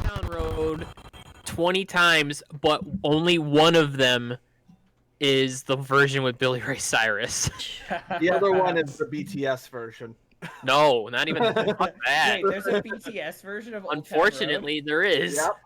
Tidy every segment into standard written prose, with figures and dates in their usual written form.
down road 20 times, but only one of them is the version with Billy Ray Cyrus. The other one is the BTS version. No, not even that. Wait, there's a BTS version of Old Town Road? Unfortunately, there is. Yep.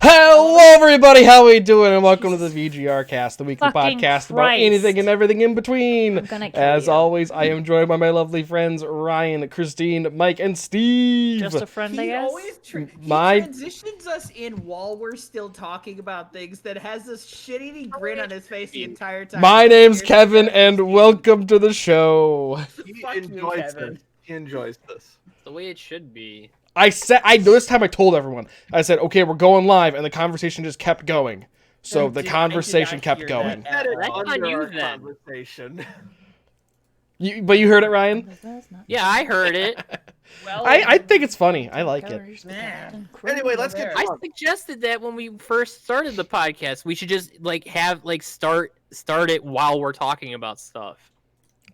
Hello, everybody. How we doing? And welcome to the VGRCast, the weekly Fucking podcast about Christ. anything and everything in between. I'm gonna kill As you. always, I am joined by my lovely friends Ryan, Christine, Mike, and Steve. Just a friend, I He guess. always he My- transitions us in while we're still talking about things that has this shit-eating grin on his face the entire time. My name's Kevin, and welcome to the show. He Fuck you, enjoys Kevin. this. He enjoys this. The way it should be. This time I told everyone. I said, okay, we're going live, and the conversation just kept going. So the Dude, I conversation did not kept hear going. that That at is That's all. on under you our then. conversation. But you heard it, Ryan? Yeah, I heard it. Well, I think it's funny. I like it. Anyway, let's get I to suggested that when we first started the podcast, we should just start it while we're talking about stuff.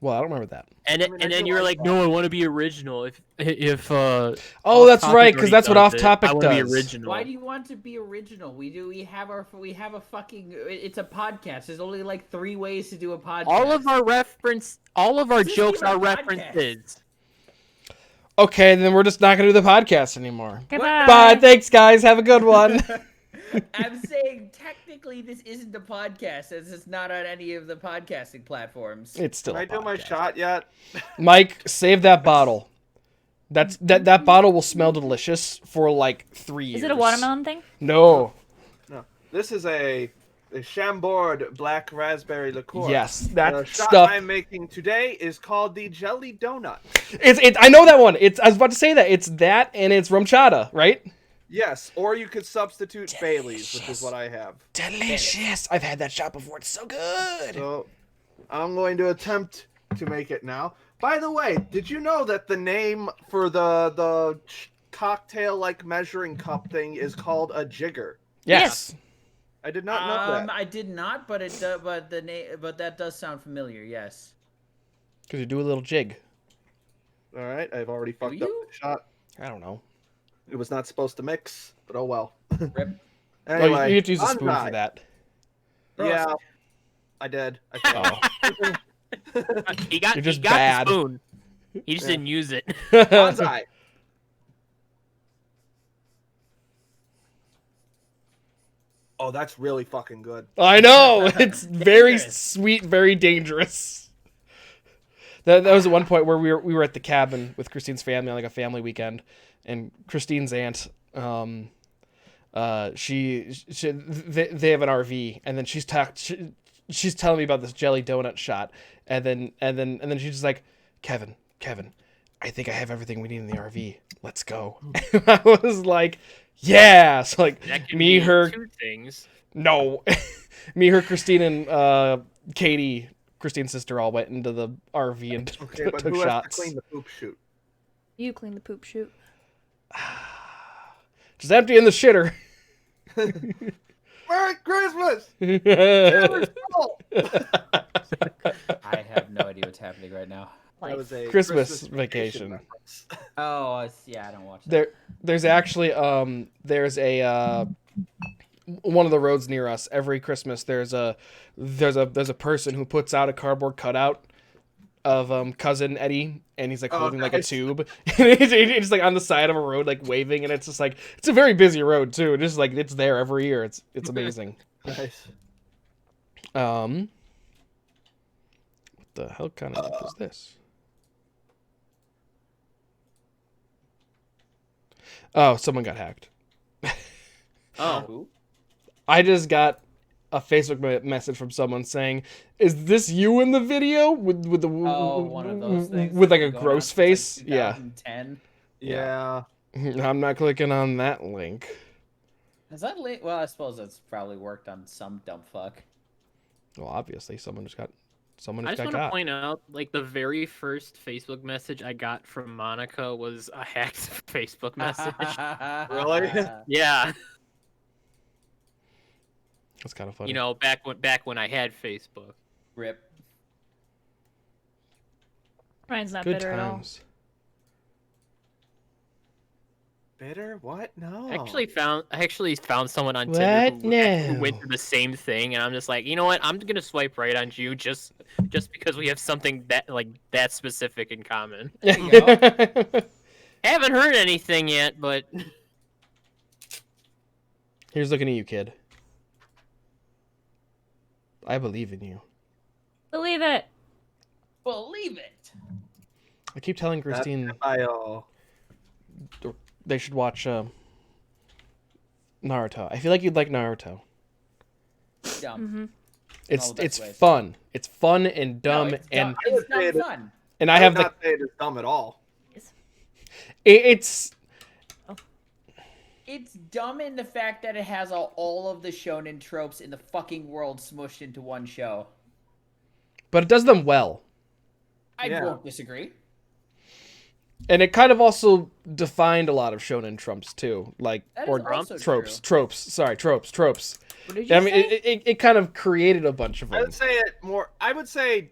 Well, I don't remember that. And I mean, I then do you were like like, "No, I want to be original." If Oh, Off that's Topic right, because already that's what does Off it, Topic I want to be does. original. Why do you want to be original? We have a fucking. It's a podcast. There's only like 3 ways to do a podcast. all of our This jokes isn't are a podcast. references. Okay, then we're just not going to do the podcast anymore. Goodbye. Bye. Thanks, guys. Have a good one. I'm saying technically this isn't a podcast, as it's not on any of the podcasting platforms. It's still Can I a do my podcast. shot yet? Mike, save that bottle. That bottle will smell delicious for like 3 years. Is it a watermelon thing? No. No. This is a Chambord black raspberry liqueur. Yes, The that shot stuff. I'm making today is called the Jelly Donut. It's. I know that one. I was about to say that. It's that and it's rum chata, right? Yes, or you could substitute Bailey's, which is what I have. Delicious. I've had that shot before. It's so good. So I'm going to attempt to make it now. By the way, did you know that the name for the cocktail-like measuring cup thing is called a jigger? Yes. I did not know that. I did not, but but that does sound familiar. Yes. Because you do a little jig. All right, I've already fucked up you? the shot. I don't know. It was not supposed to mix, but oh well. Rip. Anyway, Oh, you have to use a spoon bonsai. for that. Yeah, I did. I can't. Oh. He got You're just he got bad. the spoon. He just Yeah. didn't use it. Bonsai. Oh, that's really fucking good. I know. It's very Dangerous. sweet, very dangerous. That was at one point where we were at the cabin with Christine's family on like a family weekend, and Christine's aunt, they have an RV, and then she's telling me about this jelly donut shot, and then she's just like, Kevin, I think I have everything we need in the RV. Let's go. And I was like, yeah. So like That can me, be her, two things. no, me, her, Christine, and Katie, Christine's sister, all went into the RV and Okay, but took who shots. has to clean the poop chute? You clean the poop chute. Just empty in the shitter. Merry Christmas! I have no idea what's happening right now. That was a Christmas vacation. reference. Oh, yeah, I don't watch that. There's actually there's a one of the roads near us. Every Christmas there's a person who puts out a cardboard cutout of cousin Eddie, and he's like Oh, holding like a nice. tube. And it's like on the side of a road, like waving, and it's just like it's a very busy road too. Just like it's there every year. It's amazing. Nice. What the hell kind of is this? Oh, someone got hacked. Oh, I just got a Facebook message from someone saying, "Is this you in the video with the One of those things with that like a go on gross since, face?" like, Yeah, 2010. Yeah. I'm not clicking on that link. Is that late? Well, I suppose that's probably worked on some dumb fuck. Well, obviously, someone just I got just want to got. point out, like the very first Facebook message I got from Monica was a hacked Facebook message. Really? Yeah, That's kind of funny. you know, back when I had Facebook. Rip. Ryan's not good bitter at all. times. bitter? What? No. I actually found someone on What? Tinder who went No. through the same thing, and I'm just like, you know what? I'm gonna swipe right on you just because we have something that specific in common. There you go. Haven't heard anything yet, but Here's looking at you, kid. I believe in you. Believe it. Believe it. I keep telling Christine they should watch Naruto. I feel like you'd like Naruto. Dumb. Mm-hmm. It's fun. It's fun and dumb No, it's and dumb. It's not fun. and I I have would the not say it is dumb at all. it's It's dumb in the fact that it has all of the shonen tropes in the fucking world smushed into one show. but it does them well. I Yeah. won't disagree. And it kind of also defined a lot of shonen tropes too, like That is or also tropes, true. tropes. Sorry, tropes. What did you I mean, say? it kind of created a bunch of I them. would say it more. I would say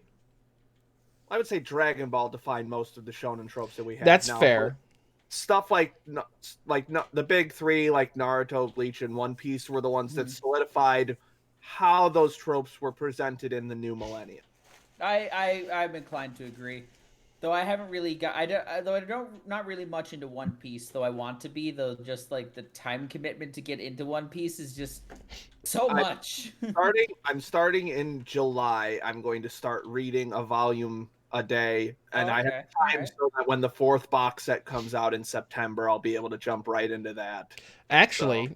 Dragon Ball defined most of the shonen tropes that we have. That's now. fair. Stuff like the big three, like Naruto, Bleach, and One Piece, were the ones that solidified how those tropes were presented in the new millennium. I'm inclined to agree. Though I haven't really got, I don't not really much into One Piece. Though I want to be. Though just like the time commitment to get into One Piece is just so much. I'm starting in July. I'm going to start reading a volume a day, and I have time so that when the 4th box set comes out in September, I'll be able to jump right into that. Actually,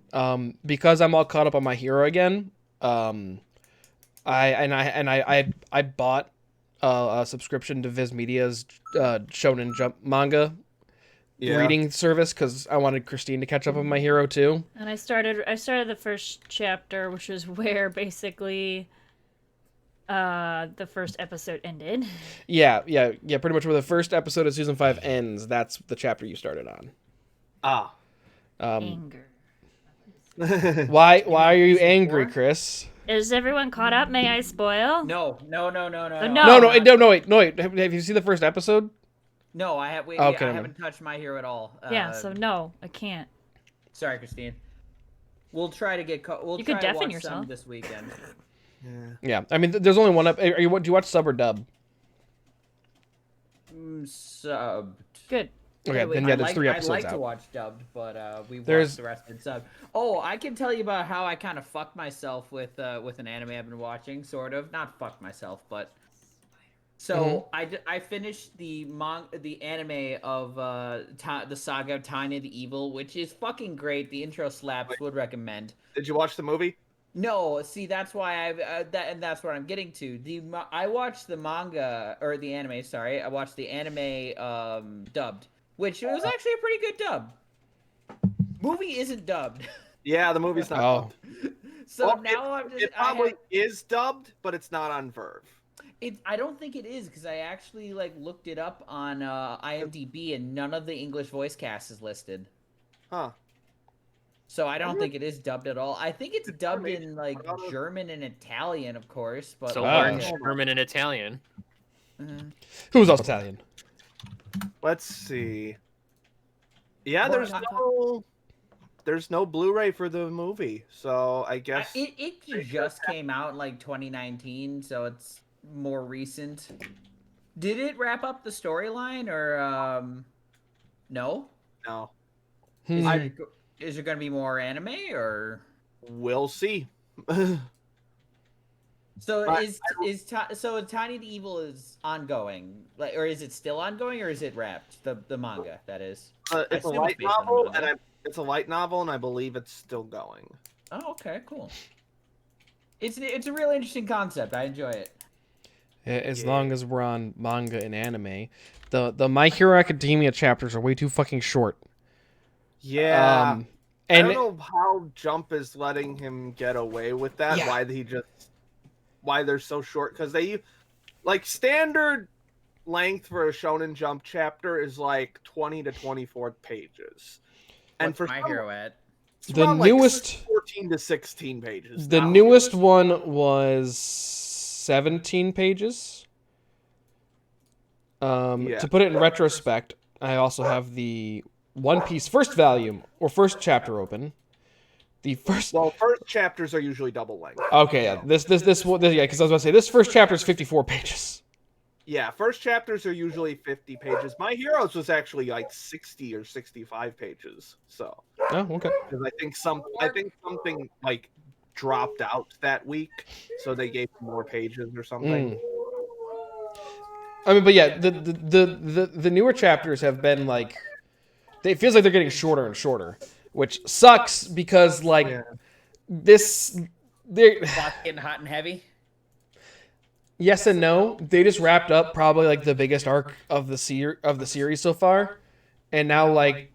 because I'm all caught up on My Hero again, I bought a subscription to Viz Media's Shonen Jump manga reading service because I wanted Christine to catch up on My Hero too. And I started the first chapter, which is where basically the first episode ended. Yeah, pretty much where the first episode of season 5 ends, that's the chapter you started on. Anger. Why are you angry, Chris? Is everyone caught up? May I spoil? No. No. No, wait. Have you seen the first episode? No, I have. Okay, I haven't touched My Hero at all. Yeah, so no, I can't. Sorry, Christine. We'll try to get. We'll You try could to deafen watch yourself. some this weekend. Yeah. I mean, there's only one. Do you watch sub or dub? Subbed. Good. Okay, then yeah, there's 3 episodes I'd like out. to watch dubbed, but we There's- watched the rest in sub. Oh, I can tell you about how I kind of fucked myself with an anime I've been watching, sort of. Not fucked myself, but so I finished the anime of the Saga of Tanya the Evil, which is fucking great. The intro slaps. Would recommend. Did you watch the movie? No, see, that's why that's what I'm getting to. I watched the manga or the anime. Sorry, I watched the anime dubbed, which was actually a pretty good dub. Movie isn't dubbed, Yeah, the movie's not Oh. dubbed. so Well, now I'm just. It probably is dubbed, but it's not on Verve. I don't think it is because I actually looked it up on IMDb and none of the English voice cast is listed. Huh. So I don't think it is dubbed at all. I think it's dubbed in animation. German and Italian, of course. But so Wow. learn German and Italian. Who's also Italian? Let's see. Yeah, Well, there's no Blu-ray for the movie, so I guess It just came out in 2019, so it's more recent. Did it wrap up the storyline or no? no. Is there going to be more anime or We'll see. so I- so Tiny the Evil is ongoing, or is it still ongoing, or is it wrapped? The manga, that is. It's a assume light it's based on the novel, manga. it's a light novel, and I believe it's still going. Oh, okay, cool. It's a really interesting concept. I enjoy it. As long as we're on manga and anime, the My Hero Academia chapters are way too fucking short. Yeah. I And don't know how Jump is letting him get away with that. Yeah. Why they're so short? Because they standard length for a Shonen Jump chapter is 20 to 24 pages, and What's for My some- Hero at? it's The around, newest- 14 to 16 pages. the now. newest one was 17 pages. Yeah. To put it in retrospect, I also have the One Piece first volume or first chapter open. First chapters are usually double length. Okay, yeah. This because I was about to say this first chapter is 54 pages. Yeah, first chapters are usually 50 pages. My Heroes was actually like 60 or 65 pages. So. Oh, okay. Because I think something like dropped out that week, so they gave more pages or something. I mean, but yeah, the newer chapters have been like, it feels like they're getting shorter and shorter, which sucks because this they're getting hot and heavy. Yes and no. They just wrapped up probably like the biggest arc of the series so far, and now like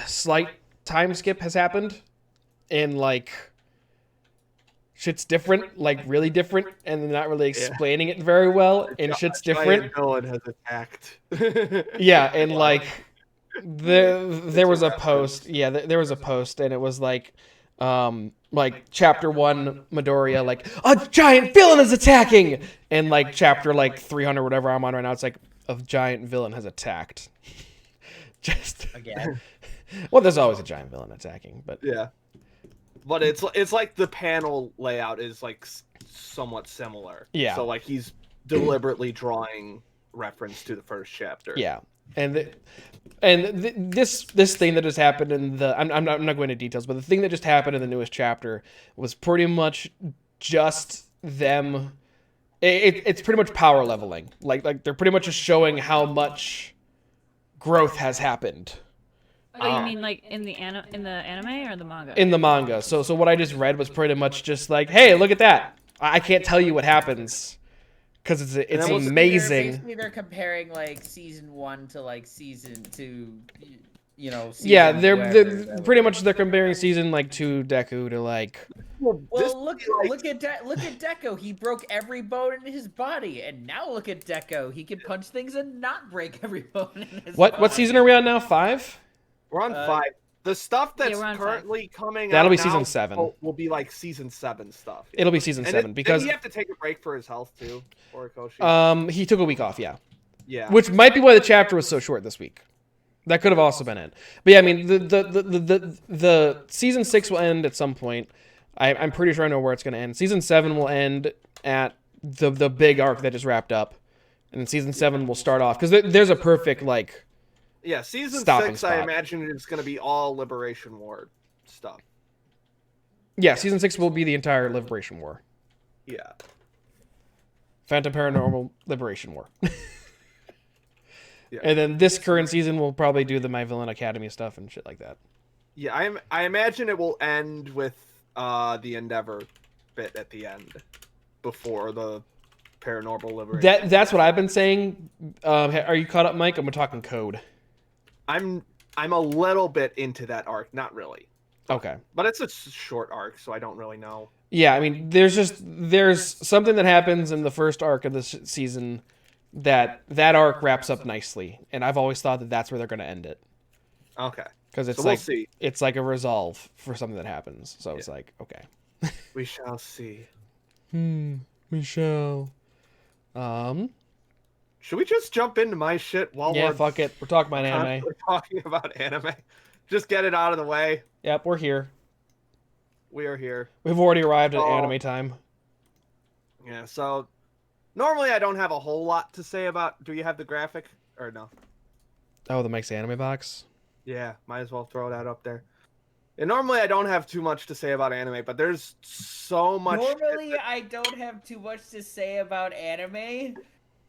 slight time skip has happened, and like shit's different, like really different, and they're not really explaining it very well, and shit's different. Villain has attacked. Yeah, and like there was a post. Yeah, there was a post, and it was like chapter 1 Midoriya, like a giant villain is attacking, and like chapter like 300 whatever I'm on right now, it's like a giant villain has attacked. Just again. Well, there's always a giant villain attacking, but yeah. But it's like the panel layout is like somewhat similar. Yeah. So like he's deliberately drawing reference to the first chapter. Yeah. And this thing that just happened in the I'm not going into details, but the thing that just happened in the newest chapter was pretty much just them. It's pretty much power leveling. Like they're pretty much just showing how much growth has happened. Oh, you mean like in the anime or the manga? In the manga. So what I just read was pretty much just like, hey, look at that. I can't tell you what happens because it's amazing. Basically, they're comparing like season 1 to like season 2. Yeah, they're pretty much they're comparing season like 2 Deku to like. Well, look at Deku. He broke every bone in his body, and now look at Deku. He can punch things and not break every bone in his body. What season are we on now? 5? We're on 5. The stuff that's currently coming that'll out be now season 7. Will be like season 7 stuff. Yeah. It'll be season 7 because did he have to take a break for his health too, Horikoshi? He took a week off, yeah. Yeah. Which might be why the chapter was so short this week. That could have also been it. But yeah, I mean the season 6 will end at some point. I'm pretty sure I know where it's going to end. Season 7 will end at the big arc that just wrapped up, and then season 7 will start off because there's a perfect like. Yeah, season 6, spot. I imagine it's going to be all Liberation War stuff. Yeah, season 6 will be the entire Liberation War. Yeah. Phantom Paranormal Liberation War. Yeah. And then this current season will probably do the My Villain Academy stuff and shit like that. Yeah, I imagine it will end with the Endeavor bit at the end before the Paranormal Liberation. That's what I've been saying. Are you caught up, Mike? I'm talking code. I'm a little bit into that arc, not really. Okay. But it's a short arc, so I don't really know. Yeah, I mean, there's something that happens in the first arc of this season that arc wraps up nicely, and I've always thought that that's where they're going to end it. Okay. Because it's we'll see. It's like a resolve for something that happens. So it's like, okay. We shall see. We shall. Should we just jump into my shit while we're fuck it. We're talking about anime. We're talking about anime. Just get it out of the way. Yep, we're here. We are here. We've already arrived at anime time. Yeah, so normally I don't have a whole lot to say about. Do you have the graphic or no? Oh, the Mike's anime box? Yeah, might as well throw that up there. And normally I don't have too much to say about anime, but there's so much. Normally I don't have too much to say about anime.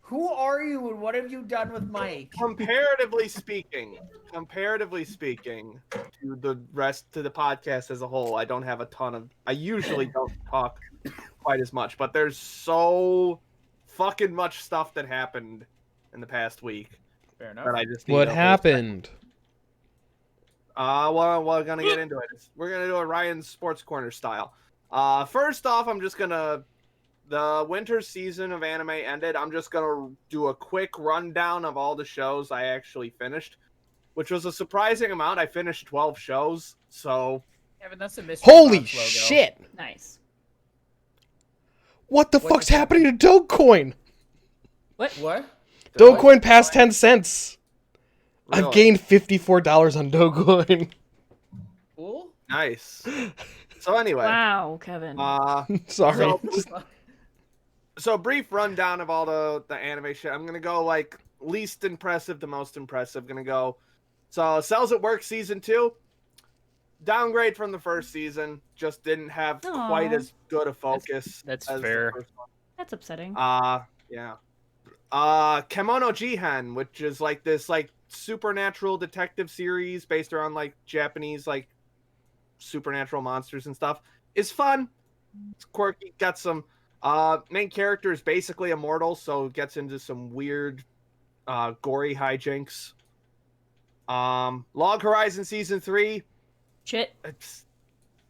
Who are you and what have you done with Mike? Comparatively speaking, to the rest of the podcast as a whole, I don't have a ton of. I usually don't talk quite as much, but there's so fucking much stuff that happened in the past week. Fair enough. That I just what happened? Well, we're gonna get into it. We're gonna do a Ryan's Sports Corner style. First off, I'm just gonna. The winter season of anime ended. I'm just going to do a quick rundown of all the shows I actually finished, which was a surprising amount. I finished 12 shows, so... Yeah, but that's a mystery. Holy shit! Nice. What the fuck's happening to Dogecoin? What? What? Dogecoin passed 10 cents. I've Really? gained $54 on Dogecoin. Cool. Nice. So anyway, Wow, Kevin. Sorry. so brief rundown of all the anime shit. I'm gonna go like least impressive to most impressive. Gonna go. So Cells at Work season 2. Downgrade from the first season. Just didn't have quite Aw. as good a focus. That's as fair. The first one. That's upsetting. Yeah. Kemono Jihen, which is like this like supernatural detective series based around like Japanese like supernatural monsters and stuff, is fun. It's quirky. Got some main character is basically immortal, so gets into some weird gory hijinks. Log Horizon season 3. Shit.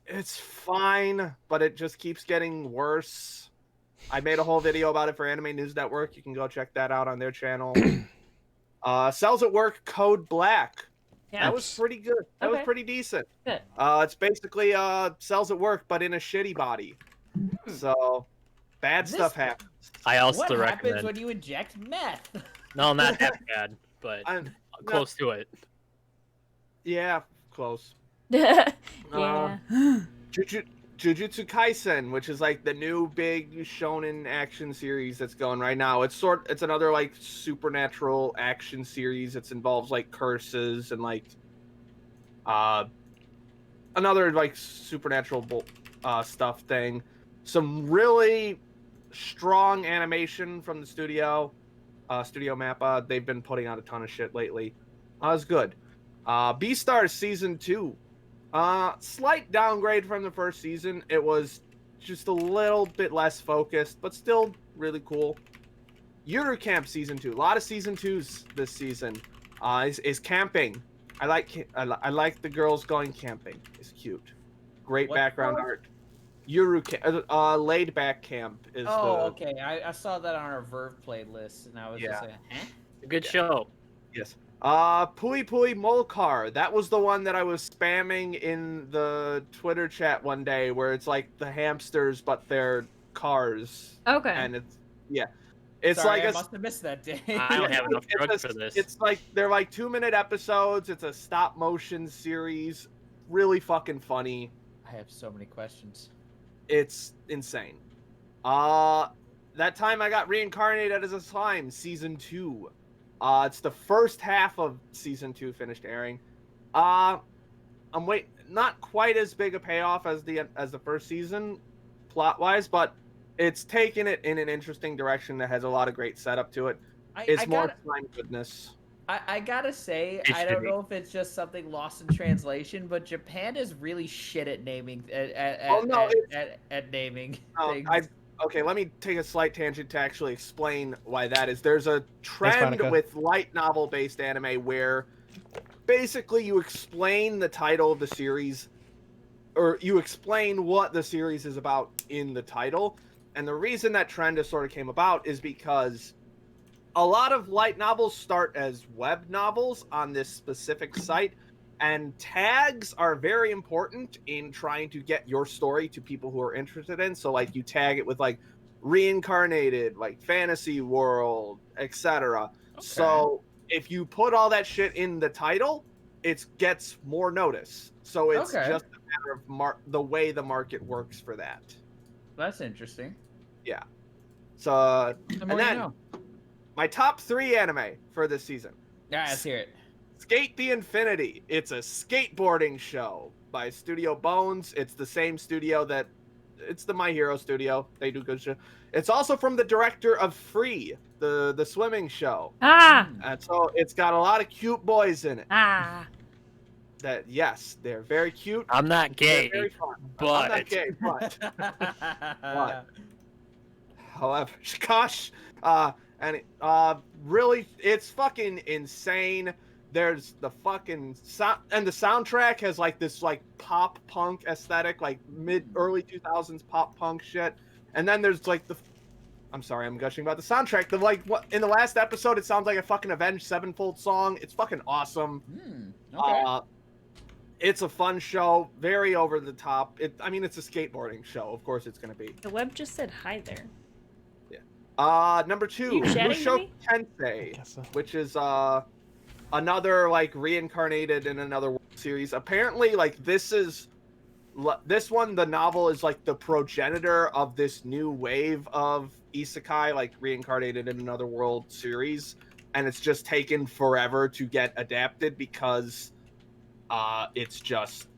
It's fine, but it just keeps getting worse. I made a whole video about it for Anime News Network. You can go check that out on their channel. Cells at Work Code Black. Yeah. That was pretty good. That was Okay. pretty decent. Good. It's basically Cells at Work, but in a shitty body. So bad stuff happens. I also What happens recommend. when you inject meth? No, not that bad, but close to it. Yeah, close. Yeah. Jujutsu Kaisen, which is like the new big shonen action series that's going right now. It's another like supernatural action series. It involves like curses and like another like supernatural stuff thing. Some really strong animation from the studio, Studio Mappa. They've been putting out a ton of shit lately. It was good. Beastars season 2. Slight downgrade from the first season. It was just a little bit less focused, but still really cool. Yuru Camp season 2. A lot of season 2s this season. Is camping. I like the girls going camping. It's cute. Great What background camp? art. Yuru Camp, laid back camp is Okay. I saw that on our Verve playlist, and I was just like, huh? A good show. Yes. Pui Pui Molcar. That was the one that I was spamming in the Twitter chat one day, where it's like the hamsters, but they're cars. Okay. And it's Sorry, like I must have missed that day. I don't have enough drugs for this. It's like they're like 2-minute episodes. It's a stop motion series. Really fucking funny. I have so many questions. It's insane. That time I got reincarnated as a slime, season 2. It's the first half of season 2 finished airing. Not quite as big a payoff as the first season, plot wise, but it's taken it in an interesting direction that has a lot of great setup to it. It's more slime goodness. I gotta say, It's I don't shitty. know if it's just something lost in translation, but Japan is really shit at naming at naming things. Okay, let me take a slight tangent to actually explain why that is. There's a trend Monica. with light novel-based anime where basically you explain the title of the series, or you explain what the series is about in the title. And the reason that trend has sort of came about is because a lot of light novels start as web novels on this specific site, and tags are very important in trying to get your story to people who are interested in. So like you tag it with like reincarnated, like fantasy world, etc. Okay. So if you put all that shit in the title, it gets more notice. So it's Okay. just a matter of the way the market works for that. That's interesting. Yeah. So The and more you then know. my top 3 anime for this season. Yeah, let's hear it. Skate the Infinity. It's a skateboarding show by Studio Bones. It's the same studio it's the My Hero studio. They do good shit. It's also from the director of Free, the swimming show. And so it's got a lot of cute boys in it. That, yes, they're very cute. I'm not They're gay, very fun. but I'm not gay, but however, gosh, really, it's fucking insane. There's the fucking sound, and the soundtrack has like this like pop punk aesthetic, like early 2000s pop punk shit. And then there's like I'm sorry, I'm gushing about the soundtrack. What in the last episode, it sounds like a fucking Avenged Sevenfold song. It's fucking awesome. Okay. It's a fun show, very over the top. It's a skateboarding show. Of course, it's gonna be. The web just said hi there. Number 2, You chatting to Mushoku me? Tensei, Guess so. which is another like reincarnated in another world series. Apparently, like this one, the novel is like the progenitor of this new wave of isekai, like reincarnated in another world series, and it's just taken forever to get adapted because it's just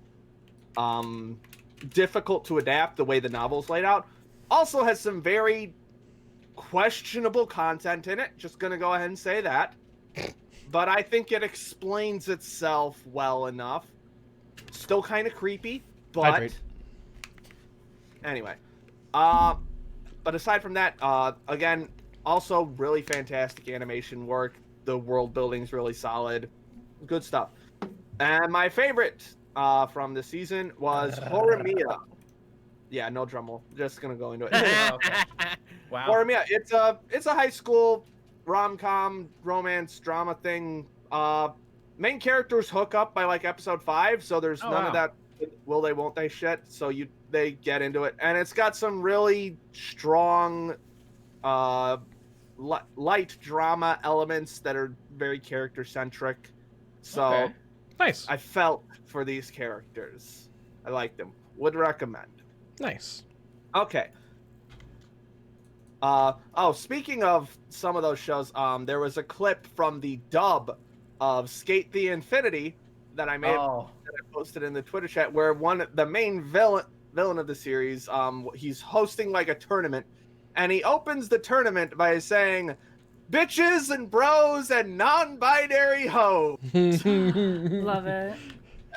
difficult to adapt the way the novel's laid out. Also has some very questionable content in it. Just gonna go ahead and say that. But I think it explains itself well enough. Still kind of creepy, but anyway. But aside from that, again, also really fantastic animation work. The world building's really solid. Good stuff. And my favorite from the season was Horimiya. Yeah, no drum roll. Just gonna go into it. Oh, okay. Wow. Horimiya, it's a high school rom-com romance drama thing. Main characters hook up by like episode 5, so there's none of that will they won't they shit. So they get into it, and it's got some really strong light drama elements that are very character centric. So nice. I felt for these characters. I like them. Would recommend. Nice. Okay. Speaking of some of those shows, there was a clip from the dub of Skate the Infinity that I made that I posted in the Twitter chat, where the main villain of the series, he's hosting like a tournament, and he opens the tournament by saying, "Bitches and bros and non-binary hoes." Love it.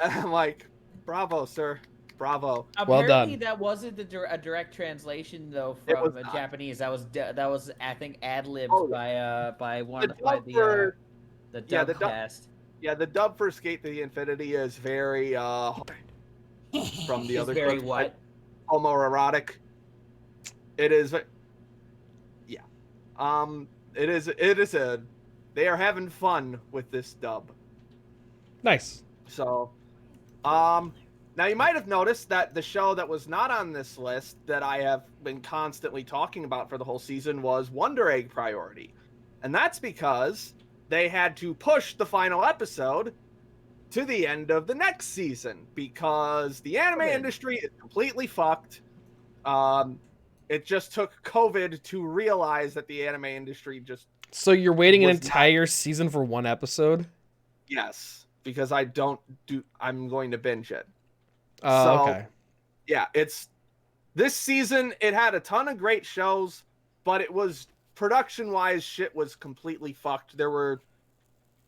And I'm like, bravo, sir. Bravo. Apparently, done. that wasn't a direct translation though from Japanese. That was I think ad-libbed by one by the dub cast. The dub for Skate to the Infinity is very from the other very clips, what? Homoerotic. It is they are having fun with this dub. Nice. So now you might have noticed that the show that was not on this list that I have been constantly talking about for the whole season was Wonder Egg Priority. And that's because they had to push the final episode to the end of the next season because the anime industry is completely fucked. It just took COVID to realize that the anime industry just... So you're waiting an entire season for one episode? Yes, because I'm going to binge it. Okay. Yeah, this season, it had a ton of great shows, but it was production-wise, shit was completely fucked. There were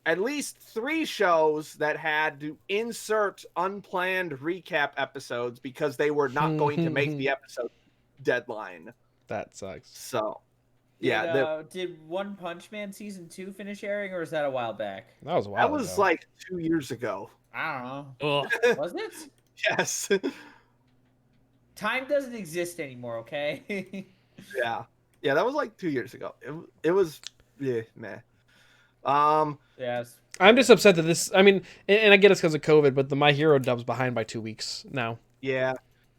at least 3 shows that had to insert unplanned recap episodes because they were not going to make the episode deadline. That sucks. So, did One Punch Man season 2 finish airing, or was that a while back? That was a while ago. That was like 2 years ago. I don't know. Ugh. Was it? Yes. Time doesn't exist anymore, okay? Yeah, that was like 2 years ago. It was meh. Yes. I'm just upset that this. I mean, and I get it's because of COVID, but the My Hero dub's behind by 2 weeks now. Yeah.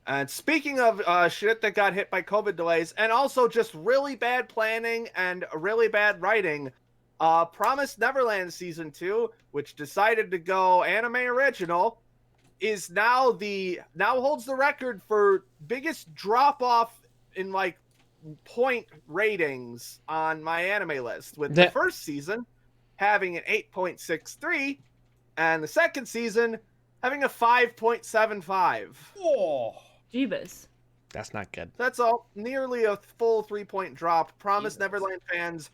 And speaking of shit that got hit by COVID delays, and also just really bad planning and really bad writing, Promised Neverland Season 2, which decided to go anime original, is now holds the record for biggest drop-off in, like, point ratings on my anime list, with the first season having an 8.63, and the second season having a 5.75. Oh. Jeebus. That's not good. That's all. Nearly a full 3-point drop. Promised Neverland fans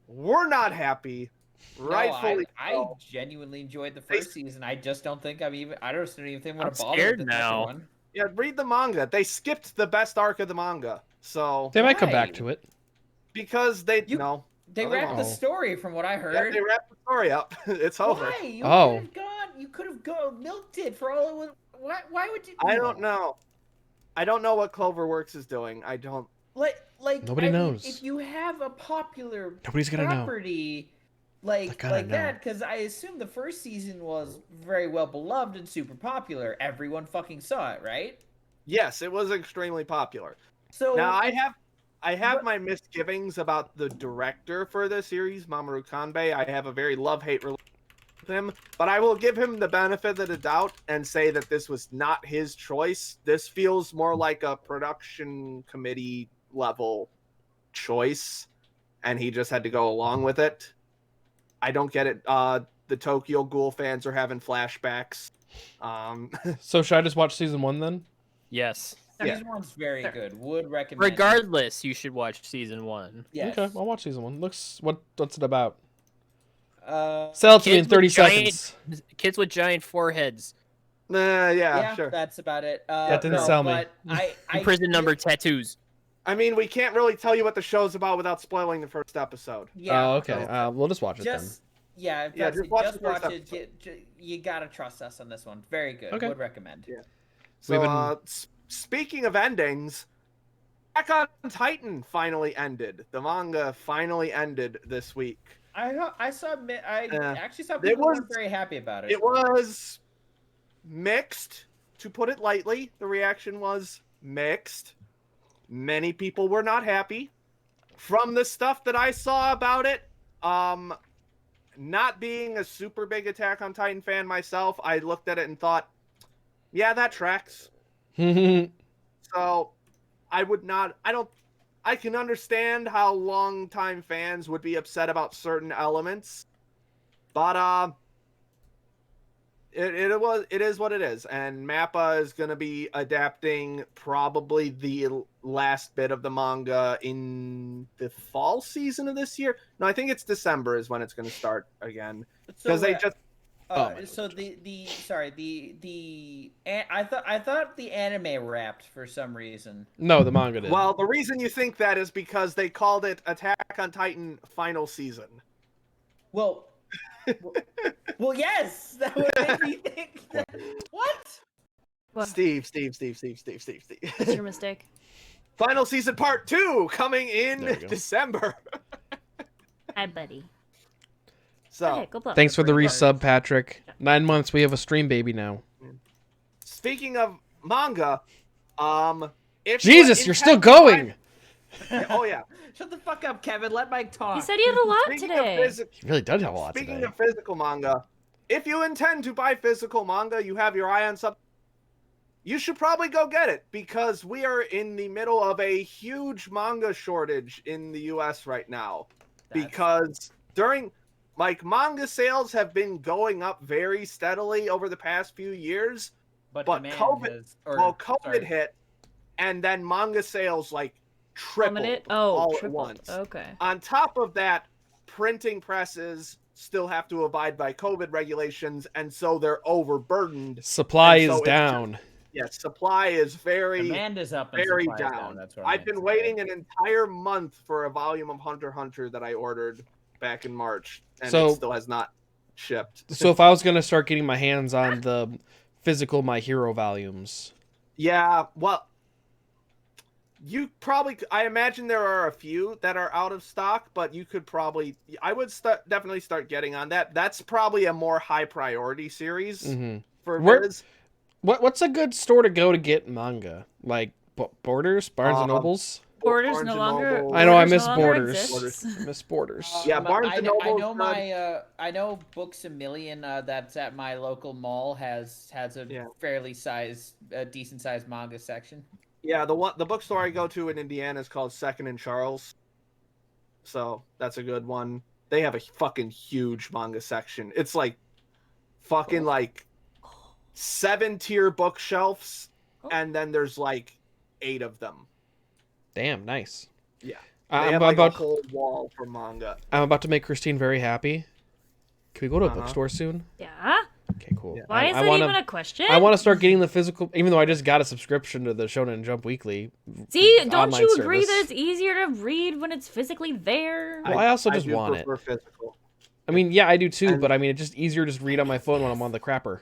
were not happy. Rightfully I genuinely enjoyed the first season. I just don't think I don't even think I'm gonna bother scared with the now. second one. Yeah, read the manga. They skipped the best arc of the manga. So They might come back to it. Because they They wrapped the story from what I heard. Yeah, they wrapped the story up. It's over. Why? You could have milked it for all it was. Why would you? I don't know. I don't know what Cloverworks is doing. I don't. Like nobody knows. If you have a popular Nobody's gonna property like that, because I assume the first season was very well beloved and super popular. Everyone fucking saw it, right? Yes, it was extremely popular. So now I have my misgivings about the director for the series, Mamoru Kanbei. I have a very love-hate relationship. him, but I will give him the benefit of the doubt and say that this was not his choice. This feels more like a production committee level choice, and he just had to go along with it. I don't get it. The Tokyo Ghoul fans are having flashbacks. So should I just watch season 1 then? Yes. Yeah. Season 1's very good. Would recommend. Regardless, you should watch season 1. Yes. Okay, I'll watch season 1. What's it about? Uh, Sell it to me in Kids 30 with giant- seconds. Kids with giant foreheads. Yeah, sure. that's about it. That didn't sell me. But I Prison number tattoos. I mean, we can't really tell you what the show's about without spoiling the first episode. Yeah. Oh, okay. We'll just watch it Just yeah, Yeah, just just watch watch, the first it. You gotta trust us on this one. Very good. Okay. Would recommend. Yeah. We've So, been- speaking of endings, Attack on Titan finally ended. The manga finally ended this week. I actually saw It people was- weren't very happy about it. It was mixed, to put it lightly. The reaction was mixed. Many people were not happy. From the stuff that I saw about it, not being a super big Attack on Titan fan myself, I looked at it and thought, yeah, that tracks. So I can understand how longtime fans would be upset about certain elements, but it is what it is, and Mappa is going to be adapting probably the last bit of the manga in the fall season of this year. No, I think it's December is when it's going to start again, because they just so I thought the anime wrapped for some reason. No, the manga did. well, the reason you think that is because they called it Attack on Titan final season. Well, yes, that would make me think that. What? What? Steve. What's your mistake? Final season part 2 coming in There we go. December. Hi, buddy. So, Okay, go blow. Thanks for the resub, Patrick. 9 months, we have a stream baby now. speaking of manga, if Jesus, you're still going! Oh yeah. Shut the fuck up, Kevin. Let Mike talk. He said he had a lot Speaking today. of He really does have a lot Speaking today. of physical manga, if you intend to buy physical manga, you have your eye on something, you should probably go get it, because we are in the middle of a huge manga shortage in the US right now. Because manga sales have been going up very steadily over the past few years, but demand COVID hit, and then manga sales tripled Plummeted? all at tripled. once. Okay. On top of that, printing presses still have to abide by COVID regulations, and so they're overburdened. Supply And so is it's down. Yes, supply is very, Demand is up and very supply is down. That's what I I've meant been to say. waiting an entire month for a volume of Hunter x Hunter that I ordered back in March, and So- it still has not shipped. So if I was going to start getting my hands on the physical My Hero volumes. Yeah, well, I imagine there are a few that are out of stock, but you could probably, I would definitely start getting on that. That's probably a more high priority series for Viz. What's a good store to go to get manga? Like Borders, Barnes and Nobles? Borders Barnes no and longer. Noble. I know, I Borders miss no longer Borders. exists. I miss Borders. Yeah, Barnes and Noble. I know Books a Million that's at my local mall has a fairly decent sized manga section. Yeah, the bookstore I go to in Indiana is called Second and Charles. So that's a good one. They have a fucking huge manga section. It's fucking 7-tier bookshelves, and then there's 8 of them. Damn, nice. Yeah. I'm They have about a whole wall for manga. I'm about to make Christine very happy. Can we go to a Uh-huh. bookstore soon? Yeah. Okay, cool. Yeah. Why is that even a question? I want to start getting the physical, even though I just got a subscription to the Shonen Jump Weekly. See, don't online you agree service. that it's easier to read when it's physically there? Well, I also just do want it. prefer physical. I mean, yeah, I do too, And- but I mean, it's just easier to just read on my phone when I'm on the crapper.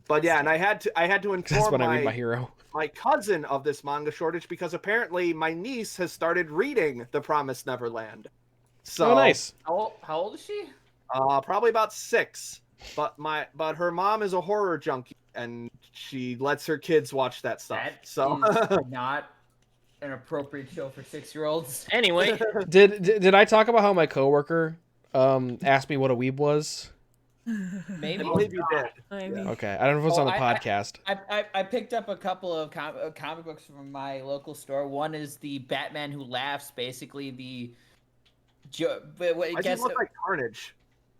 But yeah, and I had to 'Cause that's inform when I read My Hero. my cousin of this manga shortage, because apparently my niece has started reading The Promised Neverland. So Oh, nice. How old is she? Probably about 6. But her mom is a horror junkie, and she lets her kids watch that stuff. That So is not an appropriate show for 6-year-olds. Anyway, Did I talk about how my coworker asked me what a weeb was? Maybe. I believe you did. I mean, Okay, I don't know if it's on the I- podcast. I picked up a couple of comic books from my local store. One is the Batman Who Laughs, basically the. I just look like Carnage.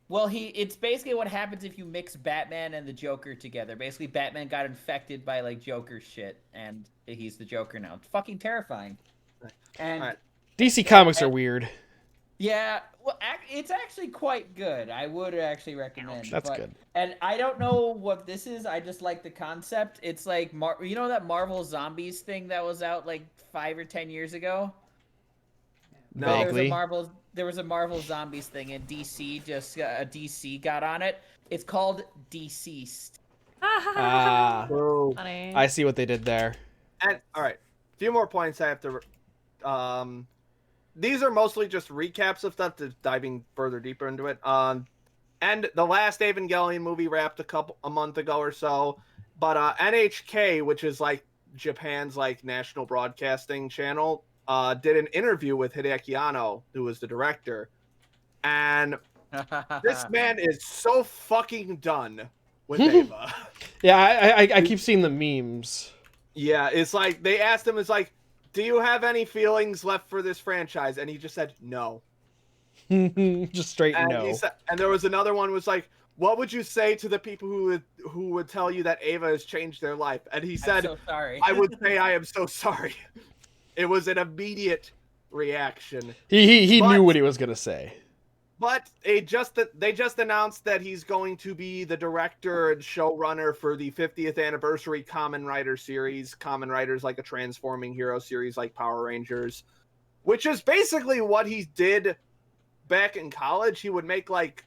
Well, it's basically what happens if you mix Batman and the Joker together. Basically, Batman got infected by like Joker shit, and he's the Joker now. It's fucking terrifying. And Alright. DC Comics are weird. yeah, well, it's actually quite good. I would actually recommend. That's good. And I don't know what this is. I just like the concept. It's like you know that Marvel Zombies thing that was out like 5 or 10 years ago. No. Vaguely. There was a Marvel Zombies thing, and DC got on it. It's called Deceased. Ah, Oh. funny. I see what they did there. And all right, a few more points I have to. These are mostly just recaps of stuff, just diving further deeper into it. And the last Evangelion movie wrapped a month ago or so, but NHK, which is like Japan's like national broadcasting channel, did an interview with Hideaki Anno, who was the director, and this man is so fucking done with Eva. Yeah, I keep seeing the memes. Yeah, it's like they asked him, it's like, do you have any feelings left for this franchise? And he just said no. Just straight And no. and there was another one was like, what would you say to the people who would tell you that Ava has changed their life? And he said, I'm so sorry. I would say I am so sorry. It was an immediate reaction. He But- knew what he was gonna say. But they just announced that he's going to be the director and showrunner for the 50th anniversary Kamen Rider series. Kamen Rider's like a transforming hero series like Power Rangers, which is basically what he did back in college. He would make like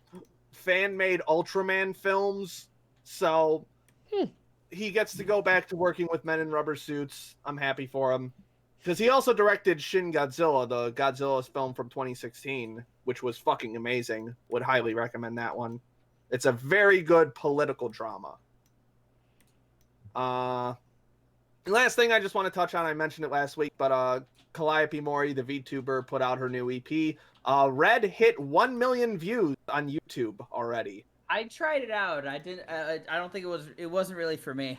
fan-made Ultraman films. So he gets to go back to working with men in rubber suits. I'm happy for him. Because he also directed Shin Godzilla, the Godzilla film from 2016, which was fucking amazing. Would highly recommend that one. It's a very good political drama. Last thing I just want to touch on, I mentioned it last week, but Calliope Mori, the VTuber, put out her new EP. Red hit 1 million views on YouTube already. I tried it out. I didn't. I don't think it wasn't really for me.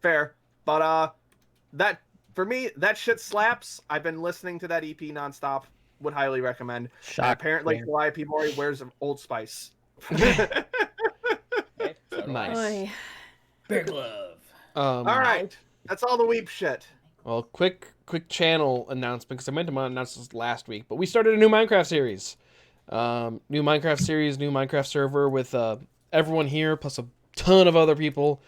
Fair. But that for me, that shit slaps. I've been listening to that EP nonstop. Would highly recommend. And apparently, Calliope Mori wears Old Spice. Okay, so do Nice. I. Oy. Big love. All right, that's all the weep shit. Well, quick channel announcement, because I meant to announce this last week, but we started a new Minecraft series. New Minecraft server with everyone here plus a ton of other people.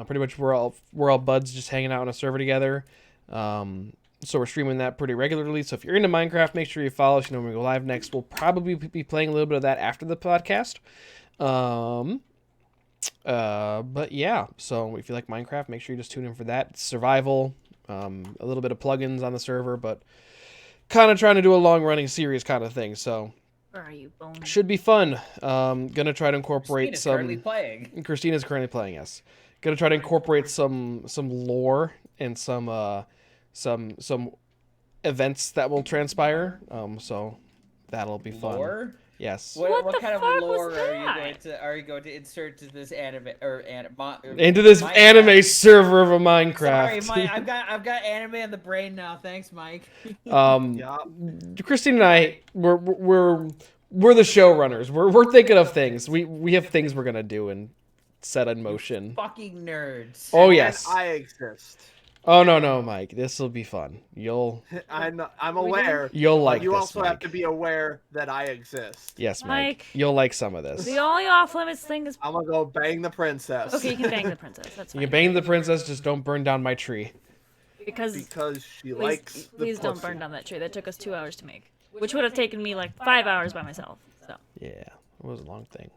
Pretty much we're all buds just hanging out on a server together. So we're streaming that pretty regularly. So if you're into Minecraft, make sure you follow us. You know when we go live next. We'll probably be playing a little bit of that after the podcast. But yeah, so if you like Minecraft, make sure you just tune in for that. It's survival, a little bit of plugins on the server, but kind of trying to do a long-running series kind of thing. So Where are you, Bone? should be fun. Gonna try to incorporate Christina's some. currently playing. Christina's currently playing, yes. Gonna try to incorporate some lore and some events that will transpire. So that'll be fun. Lore? Yes. What the kind of fuck lore was that? are you going to insert to this anime Into this Minecraft? anime server of a Sorry, Minecraft. Mike, I've got anime in the brain now. Thanks, Mike. Yeah. Christine and I, we're the showrunners. We're thinking of things. We have things we're gonna do and set in motion. Fucking nerds. Oh And yes. I exist. Oh no, Mike. This will be fun. You'll I'm aware. like You this, also Mike. have to be aware that I exist. Yes, Mike. Mike. You'll like some of this. The only off limits thing is I'm gonna go bang the princess. okay. You can bang the princess. That's You fine. can bang the princess, just don't burn down my tree. because because she please, likes the please don't pussy. burn down that tree. That took us 2 hours to make, which would have taken me like 5 hours by myself. So Yeah, it was a long thing.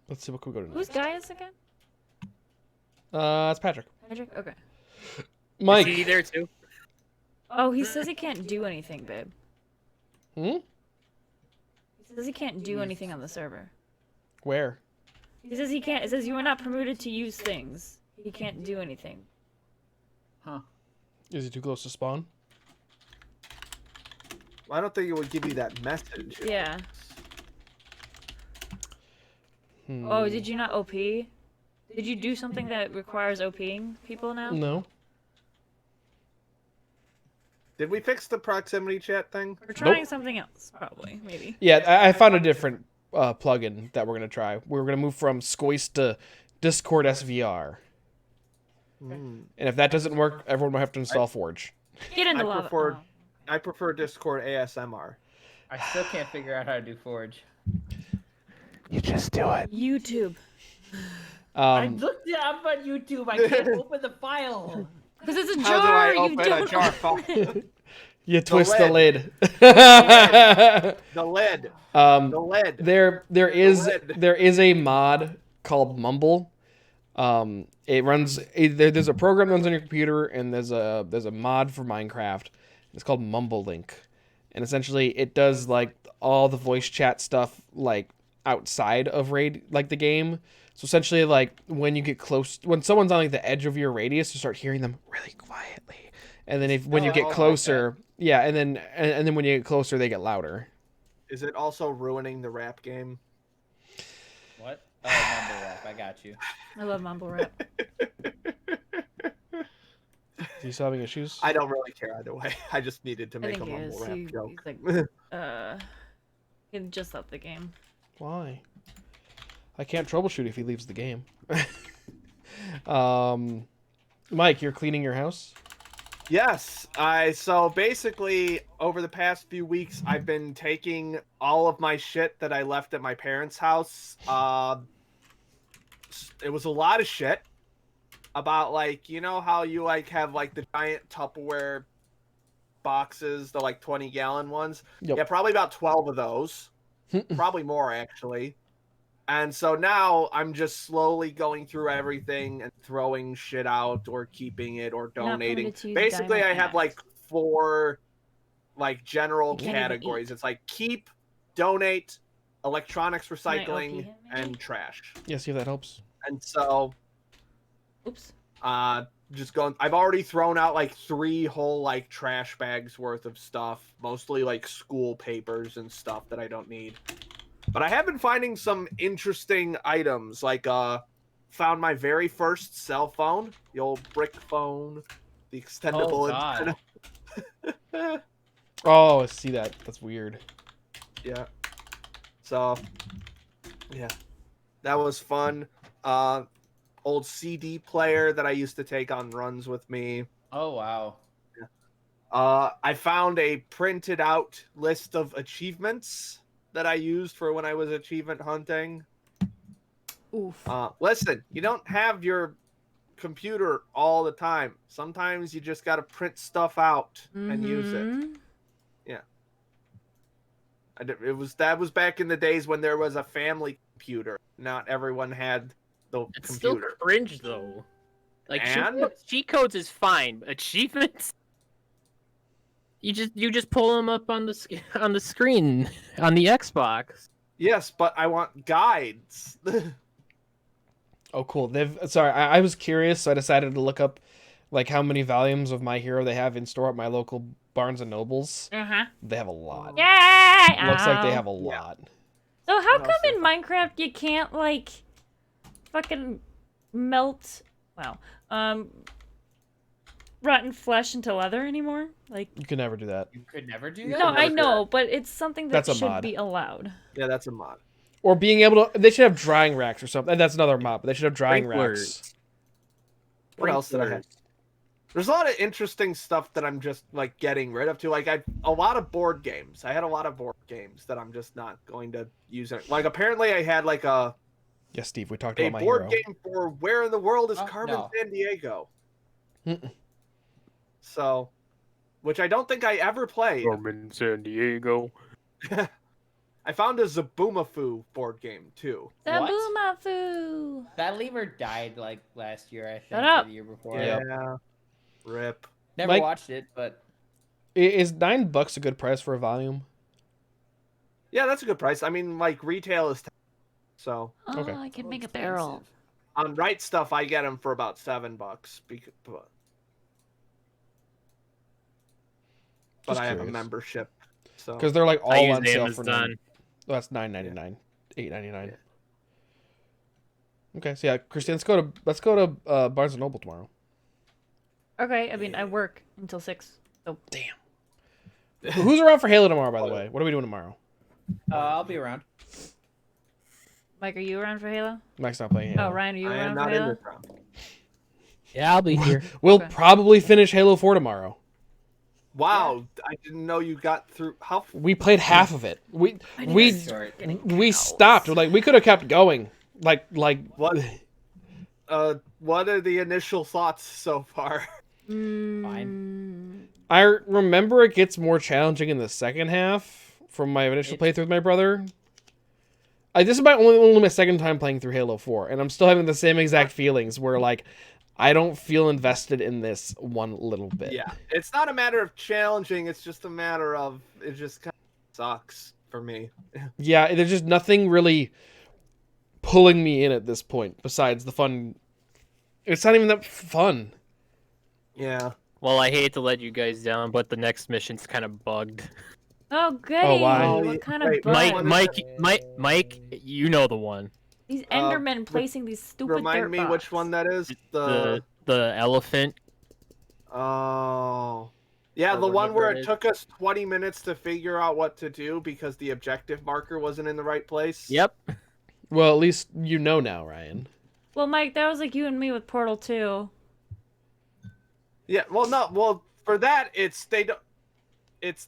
Let's see what can we go to who's next. Gaius again? It's Patrick. Patrick. Okay. Mike. Is he there too? Oh, he says he can't do anything, babe. Hmm? He says he can't do anything on the server. Where? He says he can't. It says you are not permitted to use things. He can't do anything. Huh. Is he too close to spawn? I don't think it would give you that message. Yeah. Oh, did you not OP? Did you do something that requires OPing people now? No. Did we fix the proximity chat thing? We're trying something else, probably, maybe. Yeah, I found a different plugin that we're gonna try. We're gonna move from Squoist to Discord SVR. And if that doesn't work, everyone will have to install Forge. Get into lava. Oh. I prefer Discord ASMR. I still can't figure out how to do Forge. You just do it. YouTube. I looked it up on YouTube. I can't open the file. Because it's a How do jar. I You open don't a jar file? You twist the lid. The lid. The lid. There is a mod called Mumble. It runs. There's a program that runs on your computer, and there's a mod for Minecraft. It's called Mumble Link, and essentially it does like all the voice chat stuff like outside of the game. So essentially, like when you get close, when someone's on like the edge of your radius, you start hearing them really quietly, and then when you get closer, yeah, and then when you get closer, they get louder. Is it also ruining the rap game? What? Oh, mumble rap. I got you. I love mumble rap. Is he having issues? I don't really care either way. I just needed to I make a think he mumble is. rap joke. He's like, he just left the game. Why? I can't troubleshoot if he leaves the game. Mike, you're cleaning your house? Yes. So basically, over the past few weeks, I've been taking all of my shit that I left at my parents' house. It was a lot of shit. About, like, you know how you, like, have, like, the giant Tupperware boxes, the, like, 20-gallon ones? Yep. Yeah, probably about 12 of those. Probably more, actually. And so now I'm just slowly going through everything and throwing shit out or keeping it or donating. Basically, I have, like, 4, like, general categories. It's, like, keep, donate, electronics recycling, and trash. Yeah, see if that helps. And so... Oops. Just going. I've already thrown out like 3 whole like trash bags worth of stuff, mostly like school papers and stuff that I don't need. But I have been finding some interesting items. Like found my very first cell phone, the old brick phone, the extendable antenna. Oh, I see that. That's weird. Yeah. So, yeah, that was fun. Old CD player that I used to take on runs with me. Oh, wow. I found a printed out list of achievements that I used for when I was achievement hunting. Oof. Listen, you don't have your computer all the time. Sometimes you just got to print stuff out and use it. Yeah. That was back in the days when there was a family computer. Not everyone had the it's computer. Still cringe though. Like And? cheat codes is fine. Achievements, you just pull them up on the screen on the Xbox. Yes, but I want guides. Oh, cool. Sorry, I was curious, so I decided to look up like how many volumes of My Hero they have in store at my local Barnes and Nobles. They have a lot. Yeah. Looks like they have a lot. So how come in Minecraft you can't like fucking melt rotten flesh into leather anymore? Like You can never do that. You could never do that? no, I know, but it's something that That's a should mod. be allowed. Yeah, that's a mod. Or being able to, they should have drying racks or something. And that's another mod, but they should have drying racks. What else did I have? There's a lot of interesting stuff that I'm just like getting rid of too. Like a lot of board games. I had a lot of board games that I'm just not going to use. Like apparently I had like a Yes, Steve, we talked about My board Hero. game for Where in the World is Carmen no. Sandiego. So, which I don't think I ever played. Carmen Sandiego. I found a Zaboomafoo board game too. Zaboomafoo. That lemur died like last year, I think, Shut up. or the year before. Yeah. Rip. Never Mike- watched it, but Is $9 a good price for a volume? Yeah, that's a good price. I mean, like retail is 10, so Oh, Okay. I can make a barrel. on Right Stuff I get them for about $7. But Just I have a curious. membership. So Because they're like I all use on sale for Amazon. $9. Oh, that's $9.99, $8.99. Okay, so yeah, Christine, let's go to Barnes and Noble tomorrow. Okay, I mean, I work until 6. So. Damn. Who's around for Halo tomorrow, by the way? What are we doing tomorrow? I'll be around. Mike, are you around for Halo? Mike's not playing Halo. Oh, Ryan, are you I am around not for in Halo? this round. Yeah, I'll be here. We'll Okay. probably finish Halo 4 tomorrow. Wow, I didn't know you got through. How? We played half of it. We Getting stopped. Like we could have kept going. Like What? What are the initial thoughts so far? Fine. I remember it gets more challenging in the second half from my initial playthrough with my brother. This is my only my second time playing through Halo 4, and I'm still having the same exact feelings where like I don't feel invested in this one little bit. Yeah, it's not a matter of challenging. It's just a matter of it just kind of sucks for me. Yeah, there's just nothing really pulling me in at this point besides the fun. It's not even that fun. Yeah. Well, I hate to let you guys down, but the next mission's kind of bugged. Oh, goody. why? What kind of Wait, bug? Mike, you know the one. These Endermen placing these stupid Remind dirt me box. which one that is. The elephant. Oh. Yeah, Or the one where whatever it it is. took us 20 minutes to figure out what to do because the objective marker wasn't in the right place. Yep. Well, at least you know now, Ryan. Well, Mike, that was like you and me with Portal 2. Yeah, well, no, well, for that, it's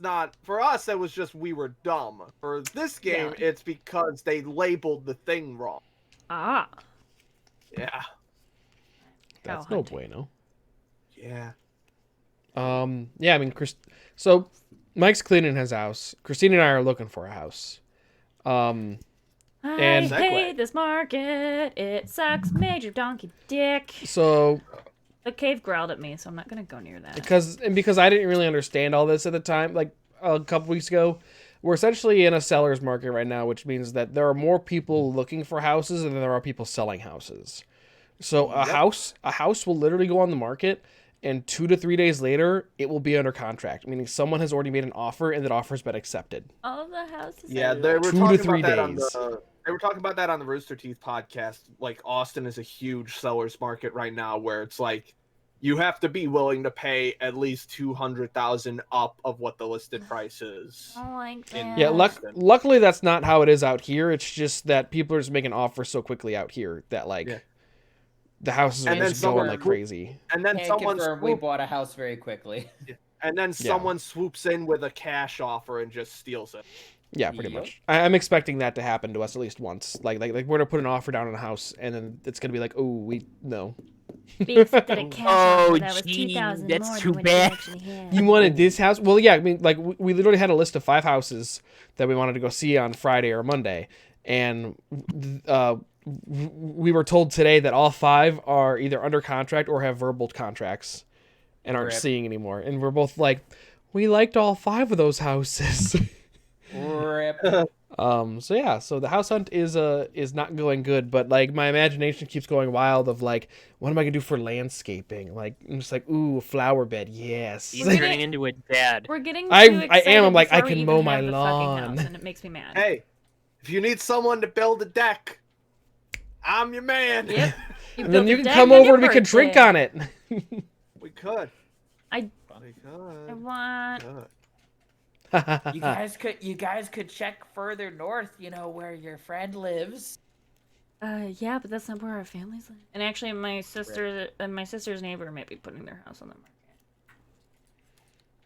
not, for us, it was just we were dumb. For this game, Yeah. it's because they labeled the thing wrong. Ah. Yeah. That's Cow no hunting. bueno. Yeah. Yeah, I mean, so Mike's cleaning his house. Christine and I are looking for a house. And- I Segue. hate this market. It sucks. Major donkey dick. So The cave growled at me, so I'm not gonna go near that. because I didn't really understand all this at the time, like a couple weeks ago, we're essentially in a seller's market right now, which means that there are more people looking for houses than there are people selling houses. So a house will literally go on the market, and 2 to 3 days later, it will be under contract, meaning someone has already made an offer and that offer's been accepted. All the houses. Yeah, I they were 2 to talking 3 about that on days. they were talking about that on the Rooster Teeth podcast. Like, Austin is a huge seller's market right now where it's like, you have to be willing to pay at least 200,000 up of what the listed price is. I don't like In- that. Yeah, Austin. luckily that's not how it is out here. It's just that people are just making offers so quickly out here that like Yeah. the houses are And then just going someone- like crazy. And then Can't someone confirm we swoop- bought a house very quickly. someone swoops in with a cash offer and just steals it. Yeah, pretty Yep. much. I'm expecting that to happen to us at least once. Like we're gonna put an offer down on a house, and then it's gonna be like, oh, no. We accepted a cash Oh, offer that was gee, 2,000 that's more too than what bad. you actually had. You wanted this house? Well, yeah. I mean, like we literally had a list of 5 houses that we wanted to go see on Friday or Monday, and we were told today that all 5 are either under contract or have verbal contracts and aren't Rip. seeing anymore. And we're both like, we liked all 5 of those houses. Rip. So yeah, so the house hunt is not going good, but like my imagination keeps going wild of like, what am I gonna do for landscaping? Like I'm just like, ooh, a flower bed, yes. He's We're gonna- turning into a dad. We're getting I too am, excited I'm like, I before we can even mow my have the fucking lawn. house, and it makes me mad. Hey, if you need someone to build a deck, I'm your man. Yep. And then built you a can deck come on over your and we can drink birthday. on it. We could. I We could. want. Could. You guys could check further north, you know, where your friend lives. Yeah, but that's not where our families live. And actually, my sister's neighbor might be putting their house on the market.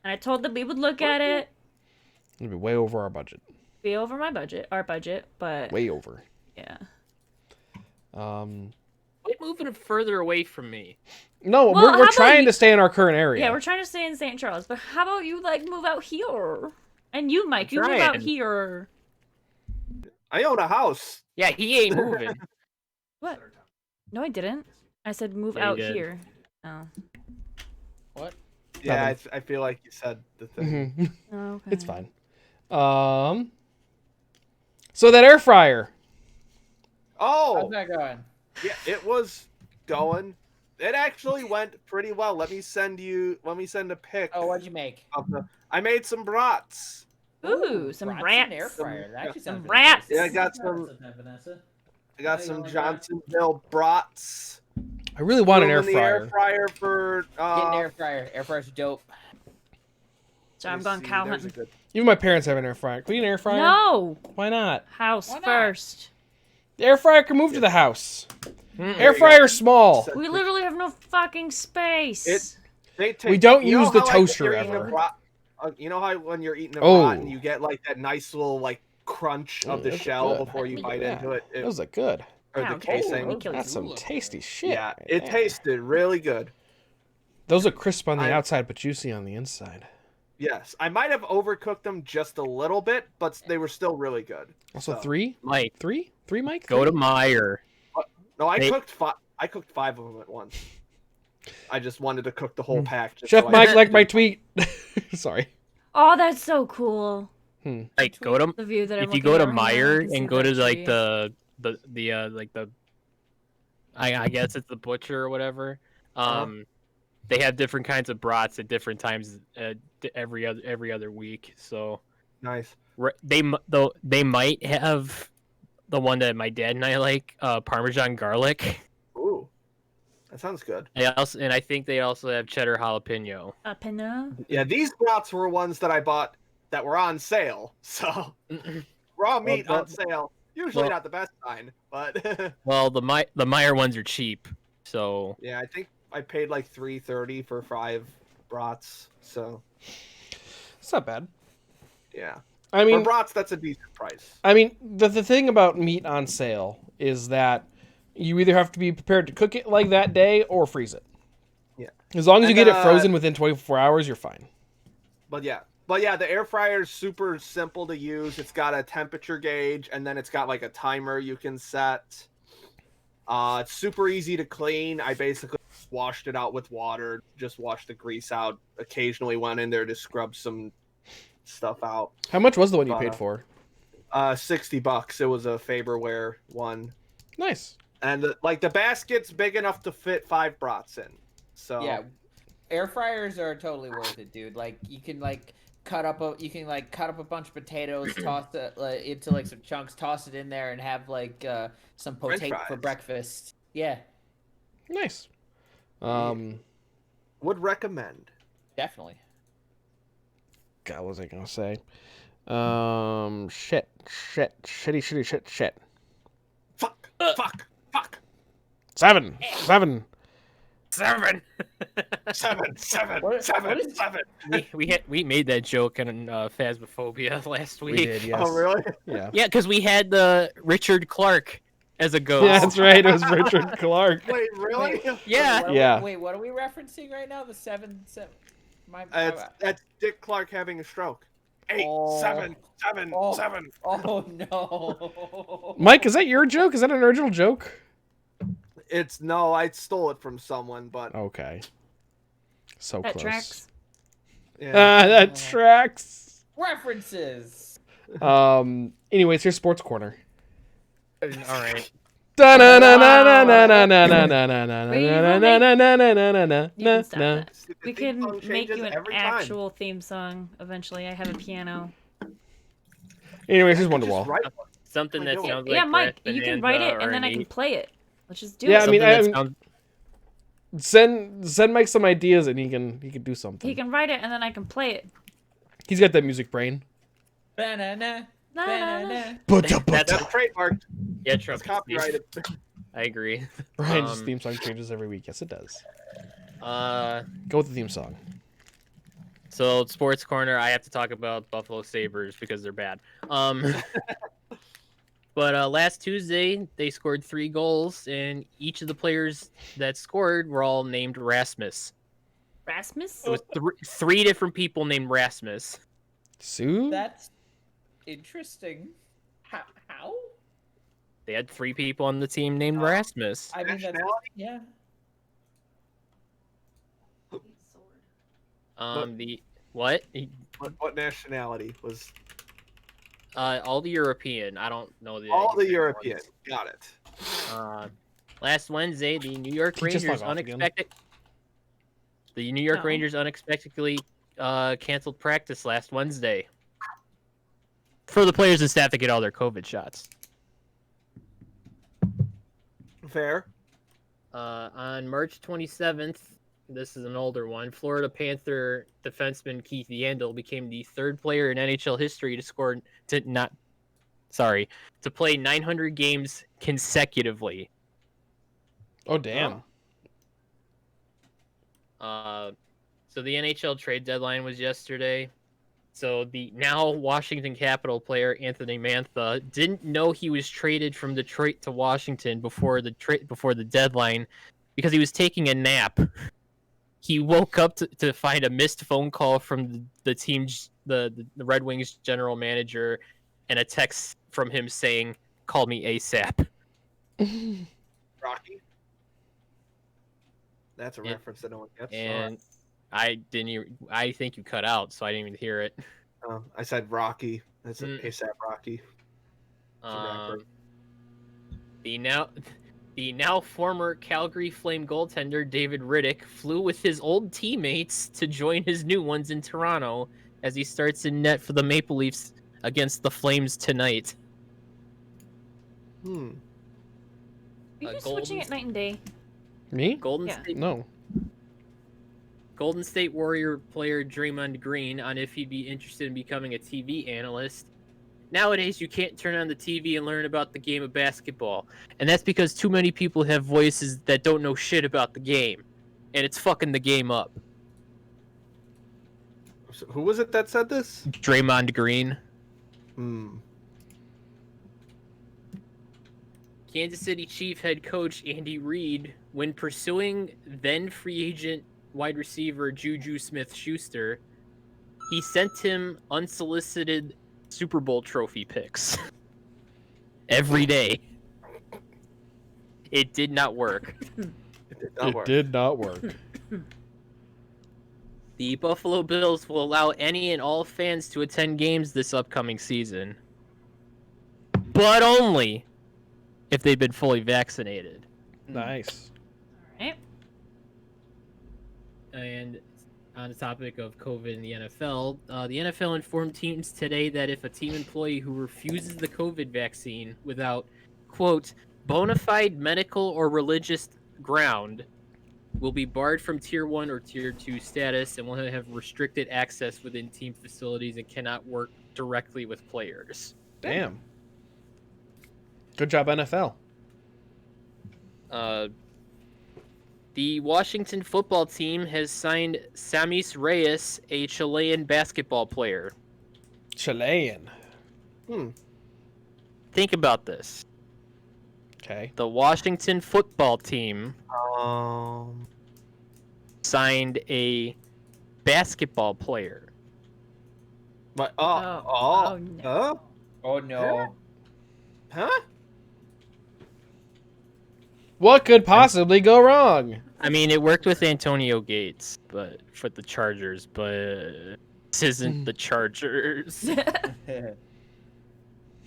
And I told them we would look at it. It'd be way over our budget. Be over our budget, but Way over. yeah. Quit moving it further away from me. No, Well, how we're about trying you- to stay in our current area. Yeah, we're trying to stay in St. Charles, but how about you like move out here? And you, Mike, you move out trying. here. I own a house. Yeah, he ain't moving. What? No, I didn't. I said move Yeah, you out did. here. Oh. What? Yeah, Nothing. I feel like you said the thing. Mhm. Okay. It's fine. So that air fryer. Oh, How's that going? yeah, it was going. It actually went pretty well. Let me send a pic. Oh, what'd you make? I made some brats. Ooh, some brats in rats. an air fryer. That actually Some sounds rats. really Yeah, I tasty. got some. I got some Johnsonville brats. I really want an air Room in the fryer. air fryer for Get an air fryer. Air fryer's dope. So I'm going cow hunting. Even my parents have an air fryer. Can we get an air fryer? No! Why not? House Why not? first. The air fryer can move to the house. Mm. Air fryer's small. We literally have no fucking space. We don't use the how, like, toaster when you're eating a ever. brat- you know how when you're eating a Oh. brat and you get like that nice little like crunch of the that's shell good. before you bite into it, Those are good. or the Ow, casing. let me kill That's you. some tasty shit. Yeah, right it there. tasted really good. Those are crisp on the I- outside but juicy on the inside. Yes, I might have overcooked them just a little bit, but they were still really good. Also So- three, Mike, Mike. go to Three? Meyer. No, I Hey. cooked five. I cooked 5 of them at once. I just wanted to cook the whole pack. Just Chef so I- Mike liked my tweet. Sorry. Oh, that's so cool. Like, go to The view that I'm if you looking go to at right now, I Meyer can see and go that to like tree. the I guess it's the butcher or whatever. They have different kinds of brats at different times every other week. So Nice. they might have the one that my dad and I like, Parmesan garlic. Ooh, that sounds good. I think they also have cheddar jalapeno. Pinot? Yeah, these brats were ones that I bought that were on sale. So raw meat on sale. Usually well- not the best kind, but Well, the Meyer ones are cheap, so yeah, I think I paid like $3.30 for 5 brats. So It's not bad. yeah, I for mean, brats that's a decent price. the thing about meat on sale is that you either have to be prepared to cook it like that day or freeze it. Yeah. As long as you And, get it frozen within 24 hours, you're fine. But yeah, the air fryer is super simple to use. It's got a temperature gauge, and then it's got like a timer you can set. It's super easy to clean. I basically washed it out with water, just washed the grease out. Occasionally went in there to scrub some stuff out. How much was the one you But, paid for? $60. It was a Faberware one, Nice. and the basket's big enough to fit 5 brats in. So Yeah, air fryers are totally worth it, dude. Like you can cut up a bunch of potatoes, toss it into like some chunks, toss it in there, and have like some French potato for fries. breakfast. Yeah, Nice. would recommend. definitely. God, what was I gonna say? Shit. Fuck. 7. seven. Seven. we made that joke in Phasmophobia last week. We did, yes. Oh really? Yeah. Yeah, because we had the Richard Clark as a ghost. Yeah, that's right. It was Richard Clark. Wait, really? Yeah. Yeah. Wait, what are we referencing right now? The seven. That's Dick Clark having a stroke. 8, Oh. 7. Oh no. Mike, is that your joke? Is that an original joke? No, I stole it from someone, but Okay. So That close. tracks. yeah. That tracks. References. Anyways, here's Sports Corner. All right. You can stop that. The We theme can song make changes you an every time. actual theme song eventually. I have a piano. Anyways, here's Just Wonderwall. write one. Something that Yeah, sounds Yeah, like Mike, Red you can Bonanza write it or and then an I can eight- play it. Let's just do Yeah, it. I mean, something that sounds- Send Mike some ideas and he can do something. He can write it and then I can play it. He's got that music brain. Banana. Na, na, na. Banana. That's trademarked. yeah, It's Trump. copyrighted. I agree. Ryan's Um, theme song changes every week. Yes, it does. Uh, Go with the theme song. so Sports Corner, I have to talk about Buffalo Sabres because they're bad. But last Tuesday they scored 3 goals, and each of the players that scored were all named Rasmus. Rasmus? It was three different people named Rasmus. Sue? That's interesting. How? They had 3 people on the team named Rasmus. I mean, that's, Nationality? yeah. The what? What nationality was? All the European. I don't know the All the exact European. ones. Got it. Last Wednesday, the New York Can you just Rangers log off again? No. Rangers unexpectedly canceled practice last Wednesday for the players and staff to get all their COVID shots. Fair. On March 27th, this is an older one, Florida Panther defenseman Keith Yandel became the third player in NHL history to play 900 games consecutively. Oh, damn. So the NHL trade deadline was yesterday. So the now Washington Capital player Anthony Mantha didn't know he was traded from Detroit to Washington before the deadline because he was taking a nap. He woke up to find a missed phone call from the team's the Red Wings general manager and a text from him saying, "Call me ASAP." Rocky. That's a reference that no one gets. And I think you cut out, so I didn't even hear it. I said Rocky. That's ASAP Rocky. The now former Calgary Flame goaltender David Riddick flew with his old teammates to join his new ones in Toronto as he starts in net for the Maple Leafs against the Flames tonight. Are you switching it night and day? Me? Golden State Warrior player Draymond Green on if he'd be interested in becoming a TV analyst. Nowadays, you can't turn on the TV and learn about the game of basketball. And that's because too many people have voices that don't know shit about the game. And it's fucking the game up. So who was it that said this? Draymond Green. Kansas City Chief head coach Andy Reid, when pursuing then free agent wide receiver Juju Smith-Schuster, he sent him unsolicited Super Bowl trophy picks every day. It did not work. It did not work. The Buffalo Bills will allow any and all fans to attend games this upcoming season, but only if they've been fully vaccinated. Nice. All right. And on the topic of COVID in the NFL, the NFL informed teams today that if a team employee who refuses the COVID vaccine without, quote, bona fide medical or religious ground will be barred from Tier 1 or Tier 2 status and will have restricted access within team facilities and cannot work directly with players. Damn. Good job, NFL. The Washington football team has signed Samis Reyes, a Chilean basketball player. Chilean. Think about this. Okay. The Washington football team signed a basketball player. But no. Oh no. Huh? What could possibly go wrong? I mean, it worked with Antonio Gates, but for the Chargers, but this isn't the Chargers.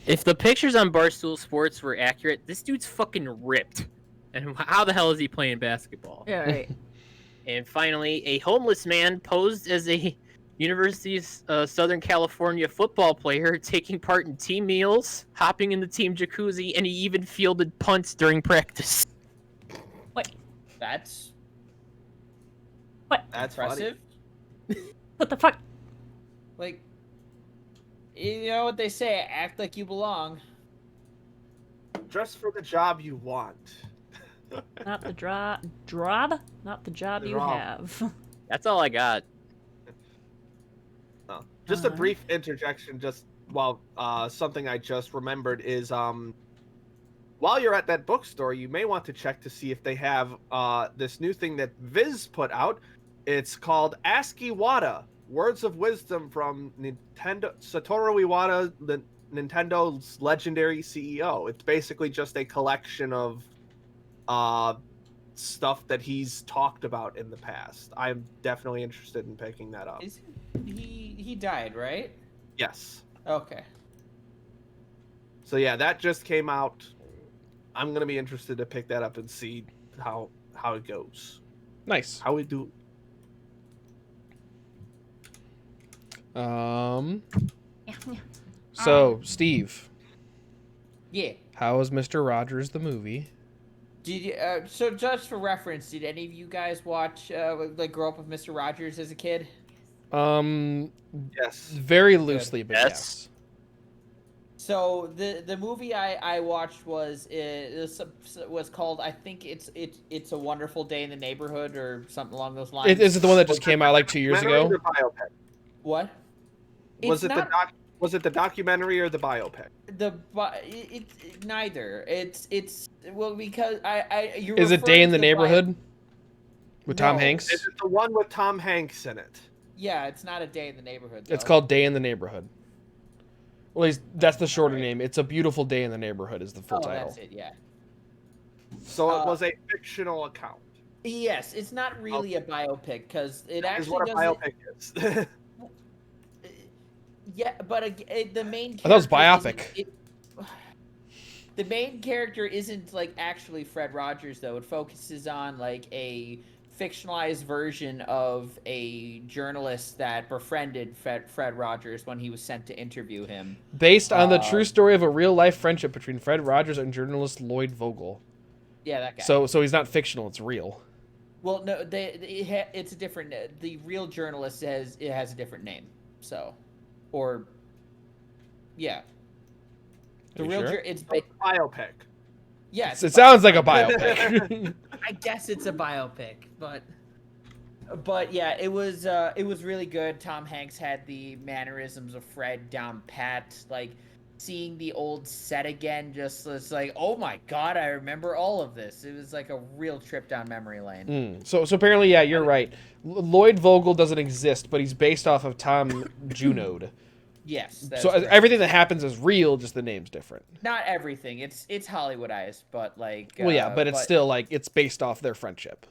If the pictures on Barstool Sports were accurate, this dude's fucking ripped. And how the hell is he playing basketball? Yeah, right. And finally, a homeless man posed as a University of Southern California football player, taking part in team meals, hopping in the team jacuzzi, and he even fielded punts during practice. That's That's impressive. What the fuck? Like, you know what they say, act like you belong. Dress for the job you want. Not the job, not the job The you job. have. That's all I got. Just a brief interjection, just while something I just remembered is while you're at that bookstore, you may want to check to see if they have this new thing that Viz put out. It's called Ask Iwata, Words of Wisdom from Nintendo Satoru Iwata, the Nintendo's legendary CEO. It's basically just a collection of stuff that he's talked about in the past. I'm definitely interested in picking that up. He died, right? Yes. Okay. So yeah, that just came out. I'm gonna be interested to pick that up and see how it goes. Nice. How we do. So, Steve, Yeah. how was Mr. Rogers the movie? Did you, so just for reference, did any of you guys watch like grow up with Mr. Rogers as a kid? Yes. Very loosely, but Yes. yes. So the movie I watched was called, I think it's A Wonderful Day in the Neighborhood or something along those lines. Is it the one that just came out like 2 years ago? Documentary or biopic? What? Was It's it not was it the documentary or the biopic? it's neither. It's well because you're Is it Day referring in the to Neighborhood with Tom No. Hanks? Is it the one with Tom Hanks in it? Yeah, it's not A Day in the Neighborhood. It's though. called Day in the Neighborhood. Well, at least that's the shorter name. It's A Beautiful Day in the Neighborhood is the full title. That's it. Yeah. So it was a fictional account. Yes, it's not really a biopic because it That is actually what a doesn't. biopic is. Yeah, but the main. I thought it was character biopic. the main character isn't like actually Fred Rogers though. It focuses on like a fictionalized version of a journalist that befriended Fred Rogers when he was sent to interview him. Based on the true story of a real-life friendship between Fred Rogers and journalist Lloyd Vogel. Yeah, that guy. So he's not fictional, it's real. Well, no, it's a different. The real journalist has a different name. So, or, yeah. The Are you real sure? it's Biopic. yes. It sounds like a biopic. I guess it's a biopic, but yeah, it was really good. Tom Hanks had the mannerisms of Fred down pat. Like seeing the old set again, just was like, oh my god, I remember all of this. It was like a real trip down memory lane. So apparently, yeah, you're right. Lloyd Vogel doesn't exist, but he's based off of Tom Junod. Yes. So correct. everything that happens is real, just the name's different. Not everything. It's Hollywoodized, but like. Well, yeah, but it's still like it's based off their friendship.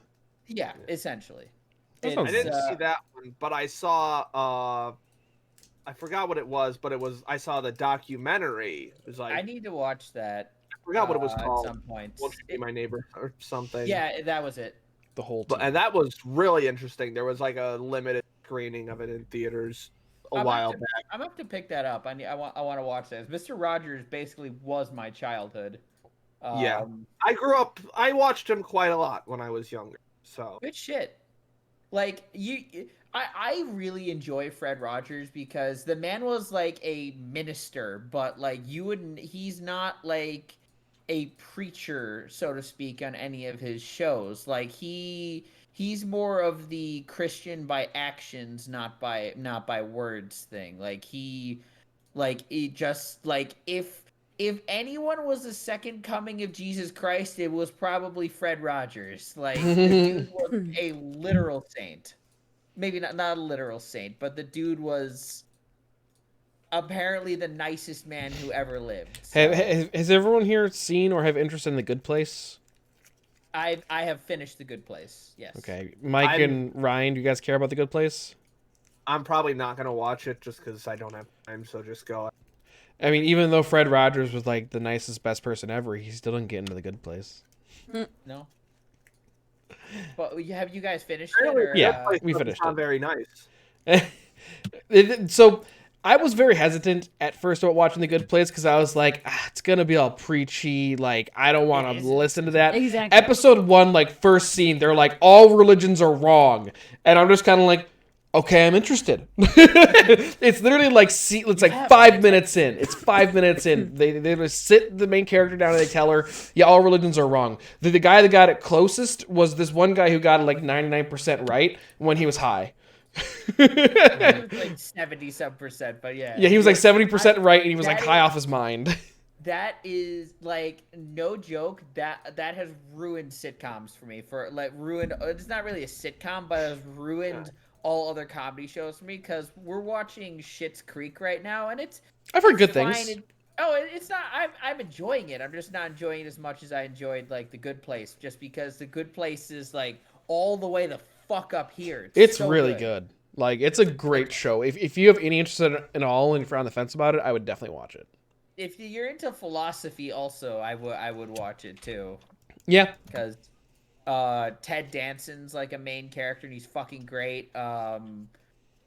Yeah, essentially. That I sounds didn't nice. see that one, but I saw. I forgot what it was, but I saw the documentary. It was like I need to watch that. I forgot what it was called. At some point. Won't You Be My Neighbor or something. Yeah, that was it. The whole But, team. and that was really interesting. There was like a limited screening of it in theaters a while back. I'm gonna have to pick that up. I want to watch that. Mr. Rogers basically was my childhood. Yeah. I watched him quite a lot when I was younger. So Good shit. Like I really enjoy Fred Rogers because the man was like a minister, but like he's not like a preacher, so to speak, on any of his shows. Like he's more of the Christian by actions, not by words thing. If anyone was the second coming of Jesus Christ, it was probably Fred Rogers. Like the dude was a literal saint. Maybe not a literal saint, but the dude was apparently the nicest man who ever lived. So Has everyone here seen or have interest in The Good Place? I have finished The Good Place. Yes. Okay, Mike and Ryan, do you guys care about The Good Place? I'm probably not gonna watch it just because I don't have time. So just go. I mean, even though Fred Rogers was like the nicest, best person ever, he still didn't get into The Good Place. No. But have you guys finished Really? it? Or, Yeah, we finished Not it. very nice. So I was very hesitant at first about watching The Good Place because I was like, it's gonna be all preachy. Like I don't want to listen to that. Exactly. Episode 1, like first scene, they're like all religions are wrong, and I'm just kind of like, okay, I'm interested. It's literally like it's like 5 minutes in. It's 5 minutes in. They just sit the main character down and they tell her, yeah, all religions are wrong. The guy that got it closest was this one guy who got it like 99% right when he was high. It was like 70-some%, but yeah. Yeah, he was like 70% right, and he was like That high is- off his mind. That is like no joke. That has ruined sitcoms for me. It's not really a sitcom, but it has ruined all other comedy shows for me because we're watching Schitt's Creek right now, and I've heard good fine. things. It's not. I'm enjoying it. I'm just not enjoying it as much as I enjoyed like The Good Place, just because The Good Place is like all the way the fuck up here. It's so really good. Like, it's a great show. If you have any interest in it at all and if you're on the fence about it, I would definitely watch it. If you're into philosophy, also I would watch it too. Yeah. Because Ted Danson's like a main character and he's fucking great.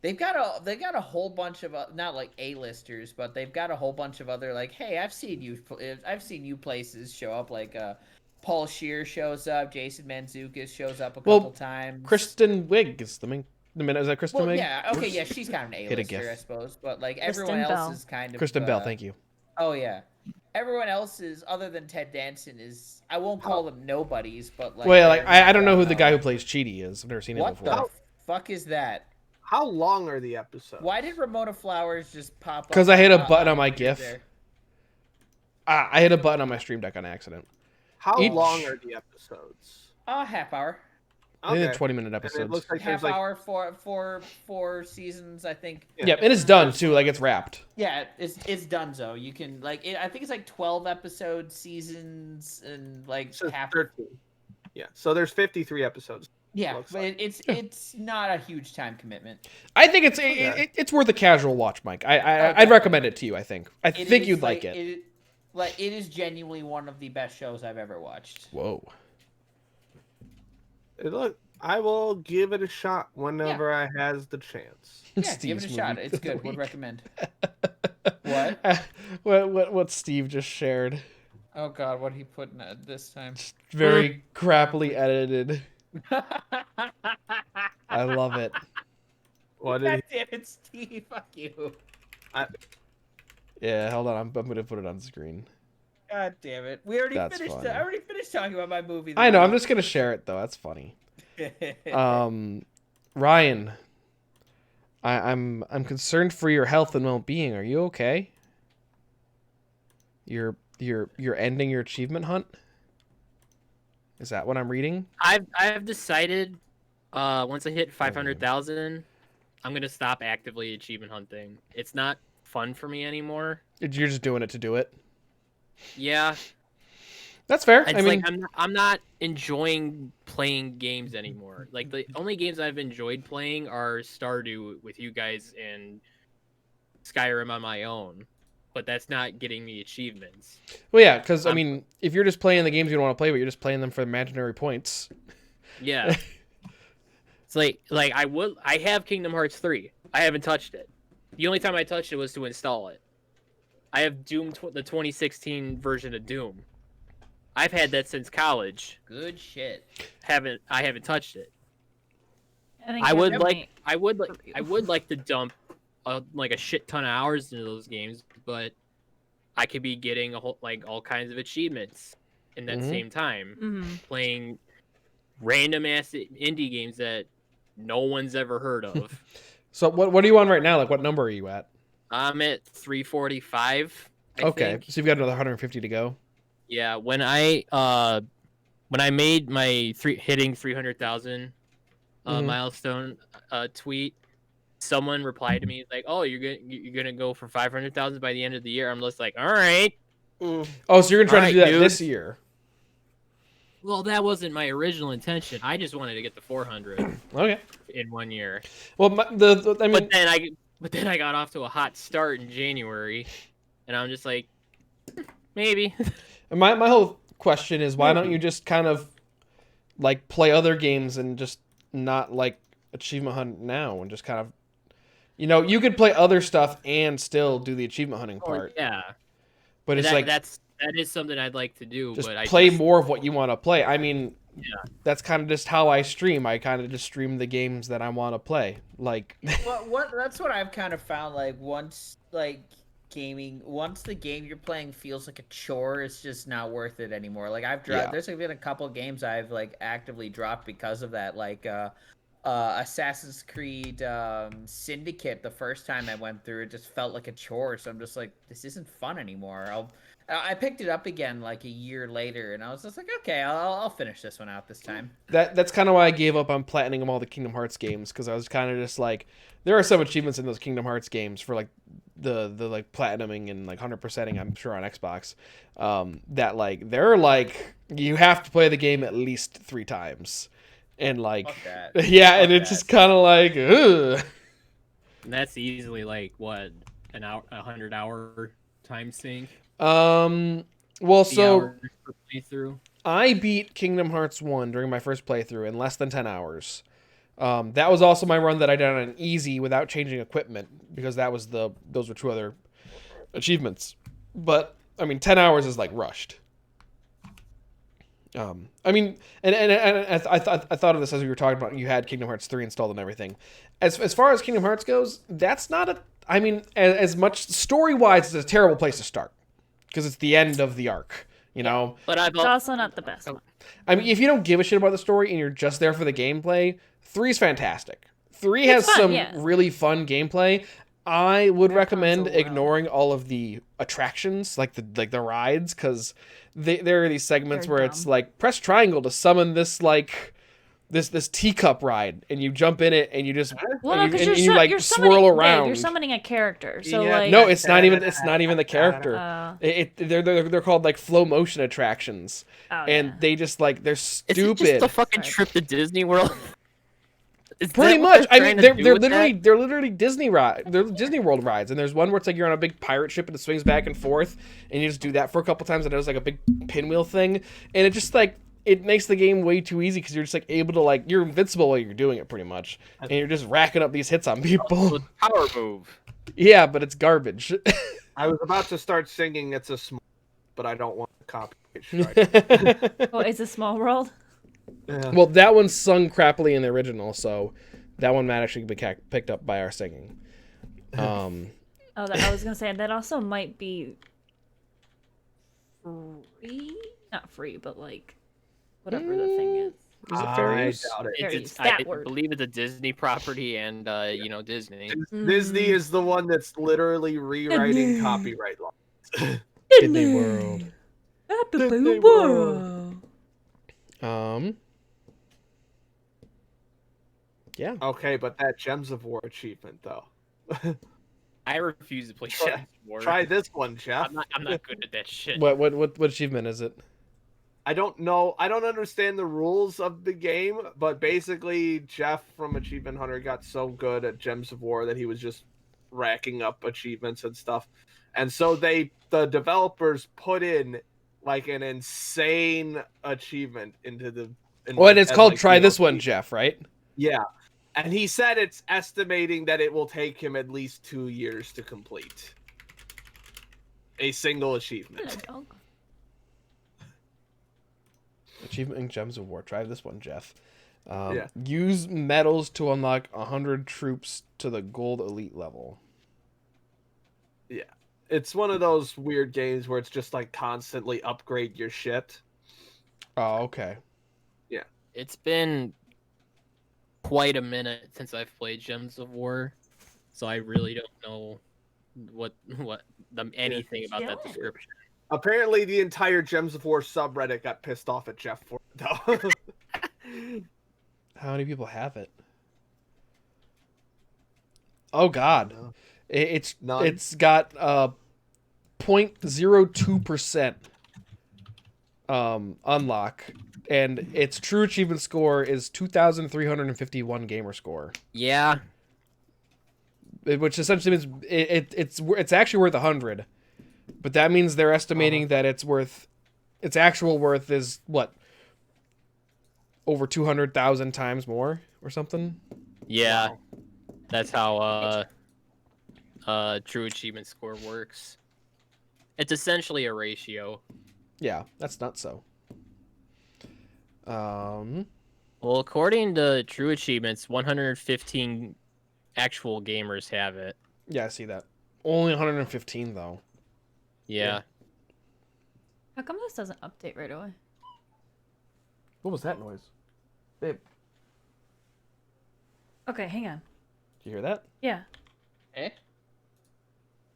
They've got a whole bunch of not like A-listers, but they've got a whole bunch of other like, hey, I've seen you places show up, like Paul Scheer shows up. Jason Mantzoukas shows up a couple times. Kristen Wiig is the main. Is that Kristen Wiig? Yeah. Okay. Yeah, she's kind of an Hit a A-lister, GIF. I suppose. But like Kristen everyone else Bell. is kind of Kristen Bell, thank you. Oh yeah. Everyone else is, other than Ted Danson, is, I won't call them nobodies, but like. Well, like I don't know who the guy who plays Chidi is. I've never seen him What before. the fuck is that? How long are the episodes? Why did Ramona Flowers just pop up? Because I hit a button on my GIF. there? I hit a button on my stream deck on accident. How Each- long are the episodes? Half hour. I think they're Okay. 20-minute And it episodes. looks like Half there's like hour for four seasons, I think. Yeah, and it's done too. Like it's wrapped. Yeah, it's done. So you can like I think it's like 12 episode seasons and like so half. 13. Yeah, so there's 53 episodes. Yeah, looks but like. it's not a huge time commitment. I think it's worth a casual watch, Mike. I'd recommend it to you. I think It you'd is, like it. It is genuinely one of the best shows I've ever watched. Whoa. Look, I will give it a shot whenever I has the chance. Yeah, give Steve's it a shot. movie It's of the good. Would week. recommend. What? What Steve just shared. Oh God, what he put in it this time? Very crappily edited. I love it. What God did he, damn it, Steve! Fuck you. Yeah, hold on. I'm gonna put it on screen. God damn it. We already That's finished. funny. I already finished talking about my movie. I know. I'm just gonna share it though. That's funny. Ryan, I'm concerned for your health and well-being. Are you okay? You're ending your achievement hunt? Is that what I'm reading? I've decided once I hit 500,000, I'm gonna stop actively achievement hunting. It's not fun for me anymore. You're just doing it to do it. Yeah, That's fair. it's I mean, like I'm not enjoying playing games anymore. Like the only games I've enjoyed playing are Stardew with you guys and Skyrim on my own, but that's not getting me achievements. well, yeah, because I mean, if you're just playing the games you don't want to play, but you're just playing them for imaginary points. Yeah, it's like I have Kingdom Hearts 3. I haven't touched it. The only time I touched it was to install it. I have Doom, the 2016 version of Doom. I've had that since college. Good shit. I haven't touched it. think I would everybody- like to dump like a shit ton of hours into those games, but I could be getting all kinds of achievements in that same time, Mhm. playing random ass indie games that no one's ever heard of. So what are you on right now? Like, what number are you at? I'm at 345. I Okay, think. so you've got another 150 to go. Yeah, when I made my hitting 300,000 Mhm. milestone tweet, someone replied to me like, "Oh, you're gonna go for 500,000 by the end of the year." I'm just like, "All right." Oh, so you're gonna try to do that dude. this year? Well, that wasn't my original intention. I just wanted to get the 400 Okay. in 1 year. Well, I mean, But then I got off to a hot start in January, and I'm just like, maybe. my whole question is, why don't you just kind of like play other games and just not like achievement hunt now, and just kind of, you could play other stuff and still do the achievement hunting part. Yeah, But it's that is something I'd like to do. just but play more of what you want to play. I mean, Yeah. that's kind of just how I stream. I kind of just stream the games that I want to play. Like, That's what I've kind of found. Like once the game you're playing feels like a chore, it's just not worth it anymore. Like I've dropped. Yeah. There's been a couple games I've like actively dropped because of that. Like Assassin's Creed Syndicate. The first time I went through, it just felt like a chore. So I'm just like, this isn't fun anymore. I picked it up again like a year later, and I was just like, okay, I'll finish this one out this time. that's kind of why I gave up on platinum all the Kingdom Hearts games, because I was kind of just like, there are some achievements in those Kingdom Hearts games for like the like platinuming and like 100%ing, I'm sure, on Xbox, that like they're like, you have to play the game at least 3 times, and like Fuck that. yeah, Fuck and it's that. just kind of like, ugh. And that's easily like what, an hour, 100-hour time sink. Well, The so hours per playthrough. I beat Kingdom Hearts 1 during my first playthrough in less than 10 hours. That was also my run that I did on easy without changing equipment, because those were 2 other achievements. But I mean, 10 hours is like rushed. I mean, and I thought of this as we were talking about. You had Kingdom Hearts 3 installed and everything. As far as Kingdom Hearts goes, that's not a. I mean, as much story wise, it's a terrible place to start because it's the end of the arc. You know, But It's also not the best one. I mean, if you don't give a shit about the story and you're just there for the gameplay, 3 is fantastic. 3 has fun, some yeah. really fun gameplay. I would recommend console well. ignoring all of the attractions, like the rides, because there are these segments They're where it's dumb. like press triangle to summon this this teacup ride, and you jump in it and you just Well, no, and you, because and you like you're swirl summoning, around. Dave, you're summoning a character, so Yeah, like. No, it's not even the character. They're called like flow motion attractions, Oh, and yeah. they just like they're Is it stupid. just a fucking Sorry. trip to Disney World? Is Pretty that what much. I mean, trying to they're do with that? literally they're Disney World rides, and there's one where it's like you're on a big pirate ship and it swings back and forth, and you just do that for a couple times, and it does like a big pinwheel thing, and it just like it makes the game way too easy because you're just like able to like you're invincible while you're doing it pretty much, and you're just racking up these hits on people. The power move. Yeah, but it's garbage. I was about to start singing "It's a Small," but I don't want to copyright strike. Oh, it's a small world. Yeah. Well, that one's sung crappily in the original, so that one might actually be picked up by our singing. Oh, I was gonna say that also might be free. Not free, but like whatever the thing is. Is it I fair use? doubt it. Fair It's, use, I that word. believe it's a Disney property, and Disney. Disney is the one that's literally rewriting copyright laws. Disney World. Disney World. Yeah. Okay, but that Gems of War achievement though. I refuse to play Try- Gems of War. Try this one, Jeff. I'm not good at that shit. What achievement is it? I don't know. I don't understand the rules of the game, but basically, Jeff from Achievement Hunter got so good at Gems of War that he was just racking up achievements and stuff. And so the developers put in like an insane achievement into the. Well, and it's called like, Try This DLC. One, Jeff, right? Yeah, and he said it's estimating that it will take him at least 2 years to complete a single achievement. Achievement in Gems of War. Try this one, Jeff. Yeah. Use medals to unlock 100 troops to the gold elite level. Yeah. It's one of those weird games where it's just like constantly upgrade your shit. Oh, okay. It's been quite a minute since I've played Gems of War, so I really don't know anything about that Yeah. description. Apparently, the entire Gems of War subreddit got pissed off at Jeff for it, though. How many people have it? Oh God, it's None. it's got 0.02% unlock, and its true achievement score is 2,351 gamer score, Yeah, which essentially means it's actually worth 100, but that means they're estimating that its actual worth is what, over 200,000 times more or something. yeah, Wow. that's how true achievement score works. It's essentially a ratio. Yeah, that's not so. Well, according to True Achievements, 115 actual gamers have it. Yeah, I see that. Only 115 though. Yeah. How come this doesn't update right away? What was that noise? Babe, Okay, hang on. did you hear that? Yeah. Eh?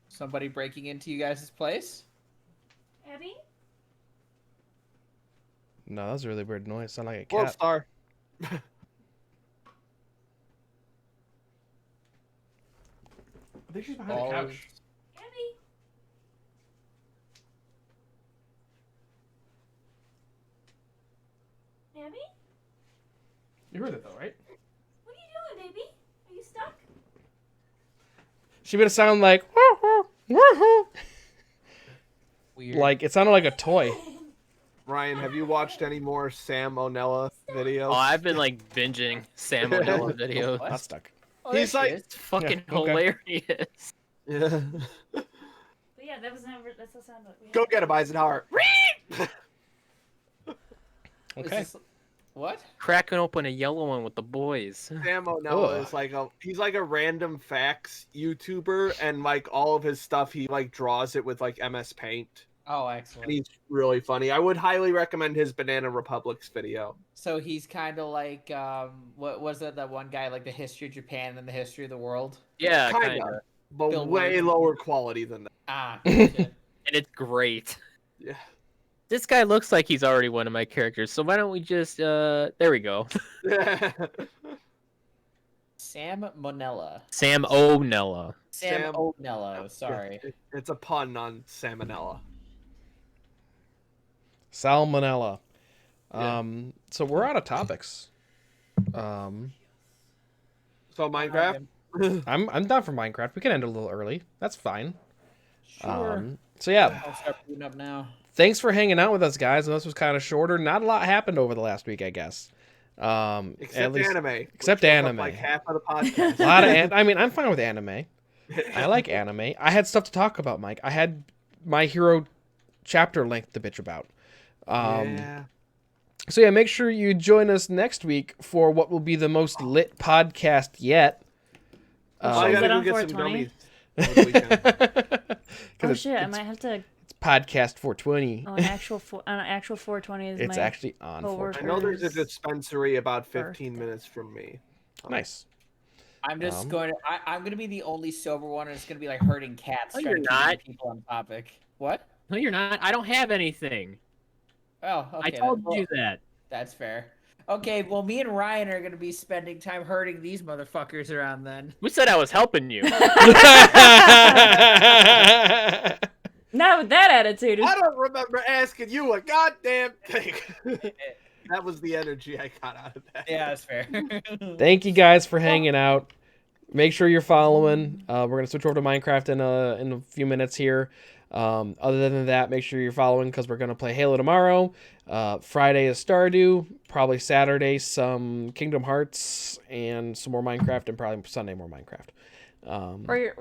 Somebody breaking into you guys' place? Abby? No, that was a really weird noise. Sounded like a World cat. Star. I think she's behind Balls. Abby? Abby? You heard it though, right? What are you doing, baby? Are you stuck? She made it sound like Weird. like it sounded like a toy. Ryan, have you watched any more Sam O'Nella videos? Oh, I've been like binging Sam O'Neill videos. What? Not stuck. Oh, He's there she like- is. It's fucking Yeah, okay. hilarious. Yeah. But yeah, that was never. That's the sound that we Go get him, Eisenhower. Okay. What? Cracking open a yellow one with the boys. Sam O'Nella Ugh. is he's like a random facts YouTuber, and like all of his stuff he like draws it with like MS Paint. Oh, And excellent. he's really funny. I would highly recommend his Banana Republics video. So he's kind of like, what was it? That one guy, like the history of Japan and the history of the world. Yeah, Kinda. kind of. But Bill way Withers. lower quality than that. Ah, shit. And it's great. Yeah. This guy looks like he's already one of my characters, so why don't we just there we go. Sam Monella. Sam O'Nella. Sam O'Nella. Sorry. It's a pun on salmonella. Salmonella. Yeah. So we're out of topics. So Minecraft? I'm done for Minecraft. We can end a little early. That's fine. Sure. So yeah, I'll start booting up now. thanks for hanging out with us, guys. This was kind of shorter. Not a lot happened over the last week, I guess. Except anime. Except which took up, anime. like half of the podcast. A lot of I mean, I'm fine with anime. I like anime. I had stuff to talk about, Mike. I had My Hero chapter length to bitch about. Yeah. So yeah, make sure you join us next week for what will be the most lit podcast yet. I is gotta it go on get some 420? gummies over the weekend. Oh shit! I might have to. It's podcast 420. Oh, an actual 420 is It's my. actually on coworker. 420. I know there's a Birthday. dispensary about 15 minutes from me. Nice. I'm just Um, going to. I'm going to be the only sober one, and it's going to be like herding cats. No, trying you're to keep not. People on topic. What? No, you're not. I don't have anything. Oh, okay. I told well, you that. That's fair. Okay, well, me and Ryan are going to be spending time herding these motherfuckers around then. We said I was helping you. Not with that attitude. I don't remember asking you a goddamn thing. That was the energy I got out of that. Yeah, that's fair. Thank you guys for hanging out. Make sure you're following. We're gonna switch over to Minecraft in a few minutes here. Other than that, make sure you're following because we're gonna play Halo tomorrow. Friday is Stardew. Probably Saturday some Kingdom Hearts and some more Minecraft, and probably Sunday more Minecraft.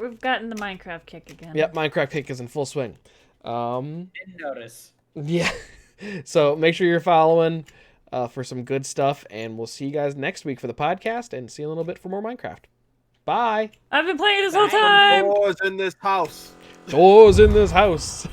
We've gotten the Minecraft kick again. Yep, Minecraft kick is in full swing. Didn't notice. Yeah. So make sure you're following for some good stuff, and we'll see you guys next week for the podcast, and see you in a little bit for more Minecraft. Bye. I've been playing this whole time. Doors in this house. Doors in this house.